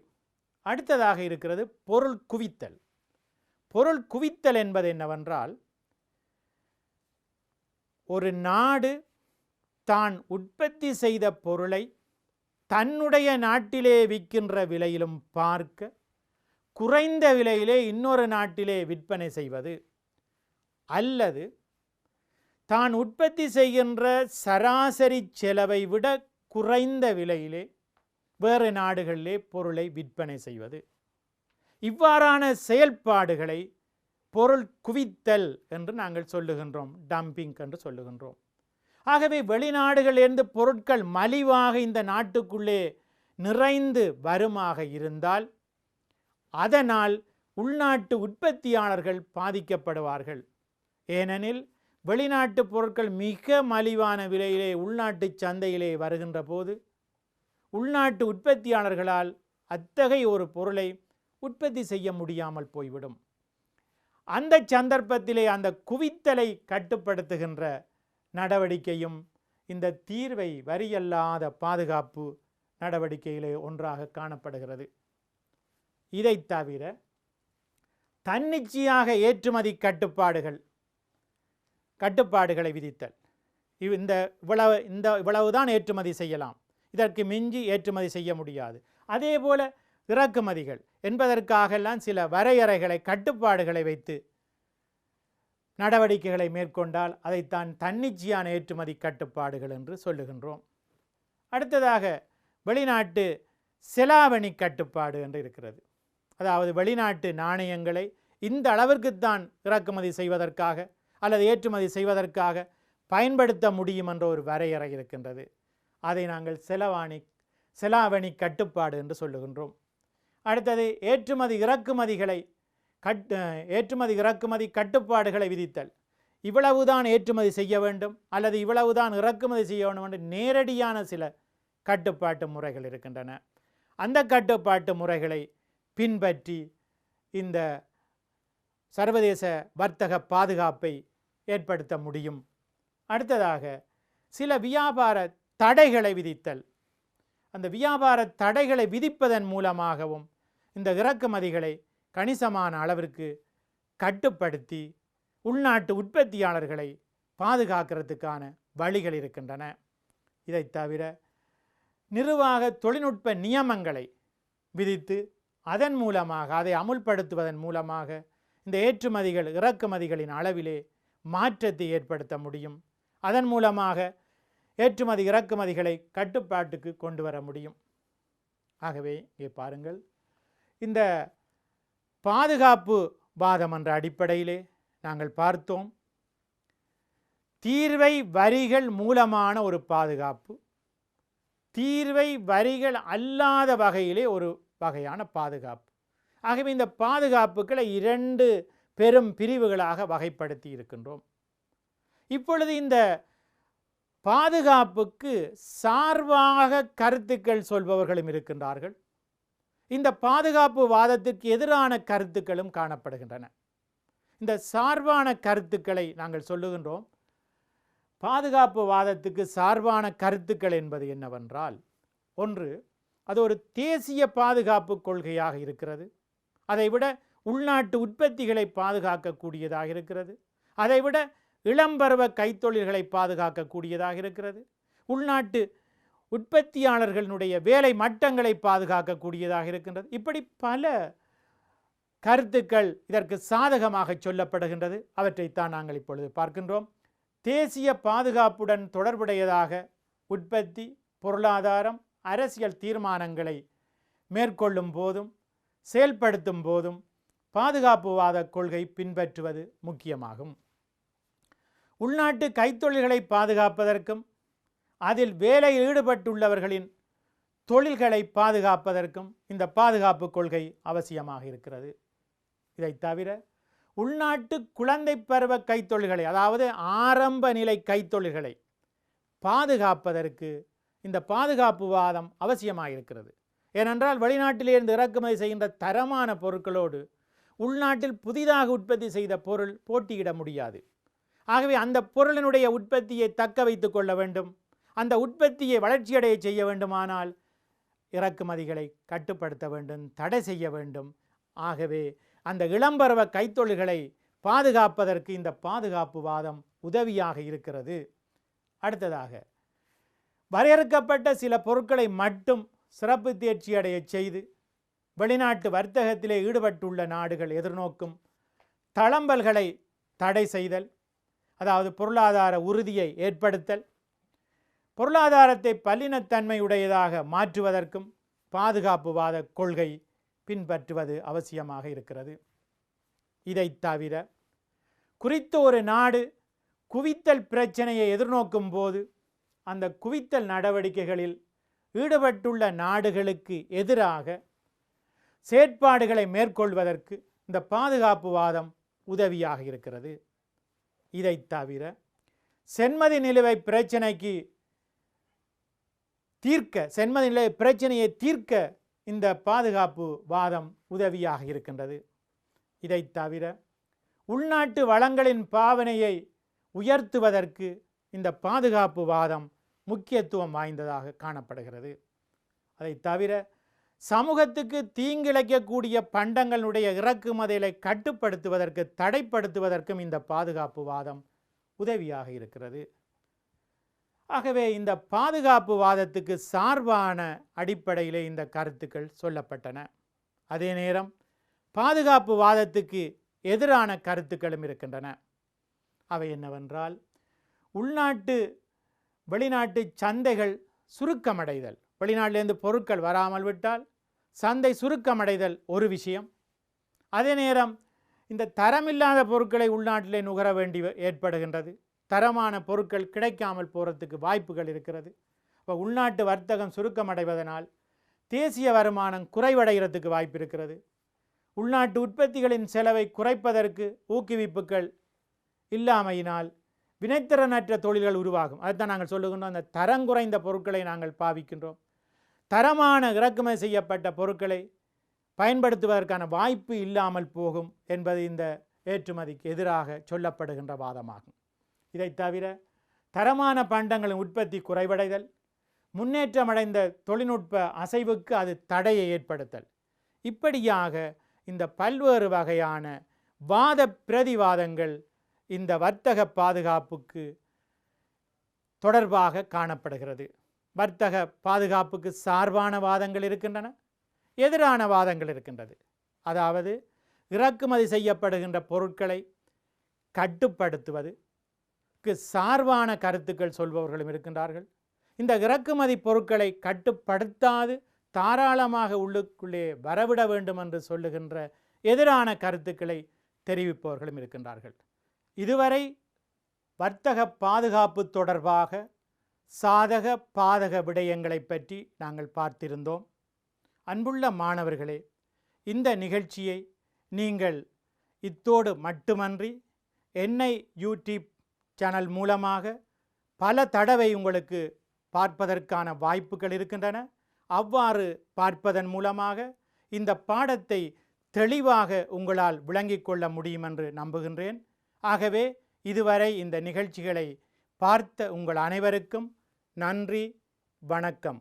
அடுத்ததாக இருக்கிறது பொருள் குவித்தல். பொருள் குவித்தல் என்பது என்னவென்றால், ஒரு நாடு தான் உற்பத்தி செய்த பொருளை தன்னுடைய நாட்டிலே விற்கின்ற விலையிலும் பார்க்க குறைந்த விலையிலே இன்னொரு நாட்டிலே விற்பனை செய்வது, அல்லது தான் உற்பத்தி செய்கின்ற சராசரி செலவை விட குறைந்த விலையிலே வேறு நாடுகளிலே பொருளை விற்பனை செய்வது, இவ்வாறான செயல்பாடுகளை பொருள் குவித்தல் என்று நாங்கள் சொல்லுகின்றோம், டம்பிங் என்று சொல்லுகின்றோம். ஆகவே வெளிநாடுகளிலிருந்து பொருட்கள் மலிவாக இந்த நாட்டுக்குள்ளே நிறைந்து வருமாக இருந்தால் அதனால் உள்நாட்டு உற்பத்தியாளர்கள் பாதிக்கப்படுவார்கள். ஏனெனில் வெளிநாட்டு பொருட்கள் மிக மலிவான விலையிலே உள்நாட்டு சந்தையிலே வருகின்ற போது உள்நாட்டு உற்பத்தியாளர்களால் அத்தகைய ஒரு பொருளை உற்பத்தி செய்ய முடியாமல் போய்விடும். அந்த சந்தர்ப்பத்திலே அந்த குவித்தலை கட்டுப்படுத்துகின்ற நடவடிக்கையும் இந்த தீர்வை வரியல்லாத பாதுகாப்பு நடவடிக்கையிலே ஒன்றாக காணப்படுகிறது. இதை தவிர தன்னிச்சையாக ஏற்றுமதி கட்டுப்பாடுகளை விதித்தல். இவ்வளவுதான் ஏற்றுமதி செய்யலாம், இதற்கு மிஞ்சி ஏற்றுமதி செய்ய முடியாது. அதே போல இறக்குமதிகள் என்பதற்காகலாம் சில வரையறைகளை, கட்டுப்பாடுகளை வைத்து நடவடிக்கைகளை மேற்கொண்டால் அதைத்தான் தன்னிச்சையான ஏற்றுமதி கட்டுப்பாடுகள் என்று சொல்லுகின்றோம். அடுத்ததாக வெளிநாட்டு செலாவணி கட்டுப்பாடு என்று இருக்கிறது. அதாவது வெளிநாட்டு நாணயங்களை இந்த அளவிற்குத்தான் இறக்குமதி செய்வதற்காக அல்லது ஏற்றுமதி செய்வதற்காக பயன்படுத்த முடியும் என்ற ஒரு வரையறை இருக்கின்றது. அதை நாங்கள் செலாவணி கட்டுப்பாடு என்று சொல்லுகின்றோம். அடுத்தது ஏற்றுமதி இறக்குமதி கட்டுப்பாடுகளை விதித்தல். இவ்வளவுதான் ஏற்றுமதி செய்ய வேண்டும் அல்லது இவ்வளவுதான் இறக்குமதி செய்ய வேண்டும் என்று நேரடியான சில கட்டுப்பாட்டு முறைகள் இருக்கின்றன. அந்த கட்டுப்பாட்டு முறைகளை பின்பற்றி இந்த சர்வதேச வர்த்தக பாதுகாப்பை ஏற்படுத்த முடியும். அடுத்ததாக சில வியாபார தடைகளை விதித்தல். அந்த வியாபார தடைகளை விதிப்பதன் மூலமாகவும் இந்த இறக்குமதிகளை கணிசமான அளவிற்கு கட்டுப்படுத்தி உள்நாட்டு உற்பத்தியாளர்களை பாதுகாக்கிறதுக்கான வழிகள் இருக்கின்றன. இதை தவிர நிர்வாக தொழில்நுட்ப நியமங்களை விதித்து அதன் மூலமாக அதை அமுல்படுத்துவதன் மூலமாக இந்த ஏற்றுமதிகள் இறக்குமதிகளின் அளவிலே மாற்றத்தை ஏற்படுத்த முடியும். அதன் மூலமாக ஏற்றுமதி இறக்குமதிகளை கட்டுப்பாட்டுக்கு கொண்டு வர முடியும். ஆகவே இங்கே பாருங்கள், இந்த பாதுகாப்பு வாதம் என்ற அடிப்படையிலே நாங்கள் பார்த்தோம், தீர்வை வரிகள் மூலமான ஒரு பாதுகாப்பு, தீர்வை வரிகள் அல்லாத வகையிலே ஒரு வகையான பாதுகாப்பு. ஆகவே இந்த பாதுகாப்புகளை 2 பெரும் பிரிவுகளாக வகைப்படுத்தி இருக்கின்றோம். இப்பொழுது இந்த பாதுகாப்புக்கு சார்பாக கருத்துக்கள் சொல்பவர்களும் இருக்கின்றார்கள். இந்த பாதுகாப்பு வாதத்திற்கு எதிரான கருத்துக்களும் காணப்படுகின்றன. இந்த சார்பான கருத்துக்களை நாங்கள் சொல்லுகின்றோம். பாதுகாப்பு வாதத்துக்கு சார்பான கருத்துக்கள் என்பது என்னவென்றால், ஒன்று, அது ஒரு தேசிய பாதுகாப்பு கொள்கையாக இருக்கிறது. அதைவிட உள்நாட்டு உற்பத்திகளை பாதுகாக்கக்கூடியதாக இருக்கிறது. அதைவிட இளம்பருவ கைத்தொழில்களை பாதுகாக்கக்கூடியதாக இருக்கிறது. உள்நாட்டு உற்பத்தியாளர்களுடைய வேலை மட்டங்களை பாதுகாக்கக்கூடியதாக இருக்கின்றது. இப்படி பல கருத்துக்கள் இதற்கு சாதகமாக சொல்லப்படுகின்றது. அவற்றைத்தான் நாங்கள் இப்பொழுது பார்க்கின்றோம். தேசிய பாதுகாப்புடன் தொடர்புடையதாக உற்பத்தி, பொருளாதாரம், அரசியல் தீர்மானங்களை மேற்கொள்ளும் போதும் செயல்படுத்தும் போதும் பாதுகாப்புவாத கொள்கை பின்பற்றுவது முக்கியமாகும். உள்நாட்டு கைத்தொழில்களை பாதுகாப்பதற்கும் அதில் வேலையில் ஈடுபட்டுள்ளவர்களின் தொழில்களை பாதுகாப்பதற்கும் இந்த பாதுகாப்பு கொள்கை அவசியமாக இருக்கிறது. இதை தவிர உள்நாட்டு குழந்தை பருவ கைத்தொழில்களை, அதாவது ஆரம்ப நிலை கைத்தொழில்களை பாதுகாப்பதற்கு இந்த பாதுகாப்பு வாதம் அவசியமாக இருக்கிறது. ஏனென்றால் வெளிநாட்டிலிருந்து இறக்குமதி செய்கின்ற தரமான பொருட்களோடு உள்நாட்டில் புதிதாக உற்பத்தி செய்த பொருள் போட்டியிட முடியாது. ஆகவே அந்த பொருளினுடைய உற்பத்தியை தக்க வைத்து கொள்ள வேண்டும். அந்த உற்பத்தியை வளர்ச்சியடைய செய்ய வேண்டுமானால் இறக்குமதிகளை கட்டுப்படுத்த வேண்டும், தடை செய்ய வேண்டும். ஆகவே அந்த இளம்பருவ கைத்தொழில்களை பாதுகாப்பதற்கு இந்த பாதுகாப்பு வாதம் உதவியாக இருக்கிறது. அடுத்ததாக, வரையறுக்கப்பட்ட சில பொருட்களை மட்டும் சிறப்பு தேர்ச்சி அடைய செய்து வெளிநாட்டு வர்த்தகத்திலே ஈடுபட்டுள்ள நாடுகள் எதிர்நோக்கும் தளம்பல்களை தடை செய்தல், அதாவது பொருளாதார உறுதியை ஏற்படுத்தல், பொருளாதாரத்தை பல்லினத்தன்மையுடையதாக மாற்றுவதற்கும் பாதுகாப்புவாத கொள்கை பின்பற்றுவது அவசியமாக இருக்கிறது. இதை தவிர குறித்த ஒரு நாடு குவித்தல் பிரச்சனையை எதிர்நோக்கும் போது அந்த குவித்தல் நடவடிக்கைகளில் ஈடுபட்டுள்ள நாடுகளுக்கு எதிராக செயற்பாடுகளை மேற்கொள்வதற்கு இந்த பாதுகாப்பு வாதம் உதவியாக இருக்கிறது. இதை தவிர சென்மதி நிலுவை பிரச்சனையை தீர்க்க இந்த பாதுகாப்பு வாதம் உதவியாக இருக்கின்றது. இதை தவிர உள்நாட்டு வளங்களின் பாவனையை உயர்த்துவதற்கு இந்த பாதுகாப்பு வாதம் முக்கியத்துவம் வாய்ந்ததாக காணப்படுகிறது. அதை தவிர சமூகத்துக்கு தீங்கிழைக்கக்கூடிய பண்டங்களுடைய இறக்குமதிகளை கட்டுப்படுத்துவதற்கு, தடைப்படுத்துவதற்கும் இந்த பாதுகாப்பு வாதம் உதவியாக இருக்கிறது. ஆகவே இந்த பாதுகாப்பு வாதத்துக்கு சார்பான அடிப்படையிலே இந்த கருத்துக்கள் சொல்லப்பட்டன. அதே நேரம் பாதுகாப்பு வாதத்துக்கு எதிரான கருத்துக்களும் இருக்கின்றன. அவை என்னவென்றால், உள்நாட்டு வெளிநாட்டு சந்தைகள் சுருக்கமடைதல், வெளிநாட்டிலிருந்து பொருட்கள் வராமல் விட்டால் சந்தை சுருக்கமடைதல் ஒரு விஷயம். அதே நேரம் இந்த தரமில்லாத பொருட்களை உள்நாட்டிலே நுகர வேண்டி ஏற்படுகின்றது. தரமான பொருட்கள் கிடைக்காமல் போகிறதுக்கு வாய்ப்புகள் இருக்கிறது. இப்போ உள்நாட்டு வர்த்தகம் சுருக்கமடைவதனால் தேசிய வருமானம் குறைவடைகிறதுக்கு வாய்ப்பு இருக்கிறது. உள்நாட்டு உற்பத்திகளின் செலவை குறைப்பதற்கு ஊக்குவிப்புகள் இல்லாமையினால் வினைத்திறனற்ற தொழில்கள் உருவாகும். அதுதான் நாங்கள் சொல்லுகின்றோம், அந்த தரங்குறைந்த பொருட்களை நாங்கள் பாவிக்கின்றோம். தரமான இறக்குமதி செய்யப்பட்ட பொருட்களை பயன்படுத்துவதற்கான வாய்ப்பு இல்லாமல் போகும் என்பது இந்த ஏற்றுமதிக்கு எதிராக சொல்லப்படுகின்ற வாதமாகும். இதை தவிர தரமான பண்டங்களின் உற்பத்தி குறைவடைதல், முன்னேற்றமடைந்த தொழில்நுட்ப அசைவுக்கு அது தடையை ஏற்படுத்தல், இப்படியாக இந்த பல்வேறு வகையான வாத பிரதிவாதங்கள் இந்த வர்த்தக பாதுகாப்புக்கு தொடர்பாக காணப்படுகிறது. வர்த்தக பாதுகாப்புக்கு சார்பான வாதங்கள் இருக்கின்றன, எதிரான வாதங்கள் இருக்கின்றது. அதாவது இறக்குமதி செய்யப்படுகின்ற பொருட்களை கட்டுப்படுத்துவதுக்கு சார்பான கருத்துக்கள் சொல்பவர்களும் இருக்கின்றார்கள். இந்த இறக்குமதி பொருட்களை கட்டுப்படுத்தாது தாராளமாக உள்ளுக்குள்ளே வரவிட வேண்டும் என்று சொல்லுகின்ற எதிரான கருத்துக்களை தெரிவிப்பவர்களும் இருக்கின்றார்கள். இதுவரை வர்த்தக பாதுகாப்பு தொடர்பாக சாதக பாதக விடயங்களை பற்றி நாங்கள் பார்த்திருந்தோம். அன்புள்ள மாணவர்களே, இந்த நிகழ்ச்சியை நீங்கள் இத்தோடு மட்டுமன்றி என்னை யூடியூப் சேனல் மூலமாக பல தடவை உங்களுக்கு பார்ப்பதற்கான வாய்ப்புகள் இருக்கின்றன. அவ்வாறு பார்ப்பதன் மூலமாக இந்த பாடத்தை தெளிவாக உங்களால் விளங்கிக் கொள்ள முடியும் என்று நம்புகின்றேன். ஆகவே இதுவரை இந்த நிகழ்ச்சிகளை பார்த்த உங்கள் அனைவருக்கும் நன்றி, வணக்கம்.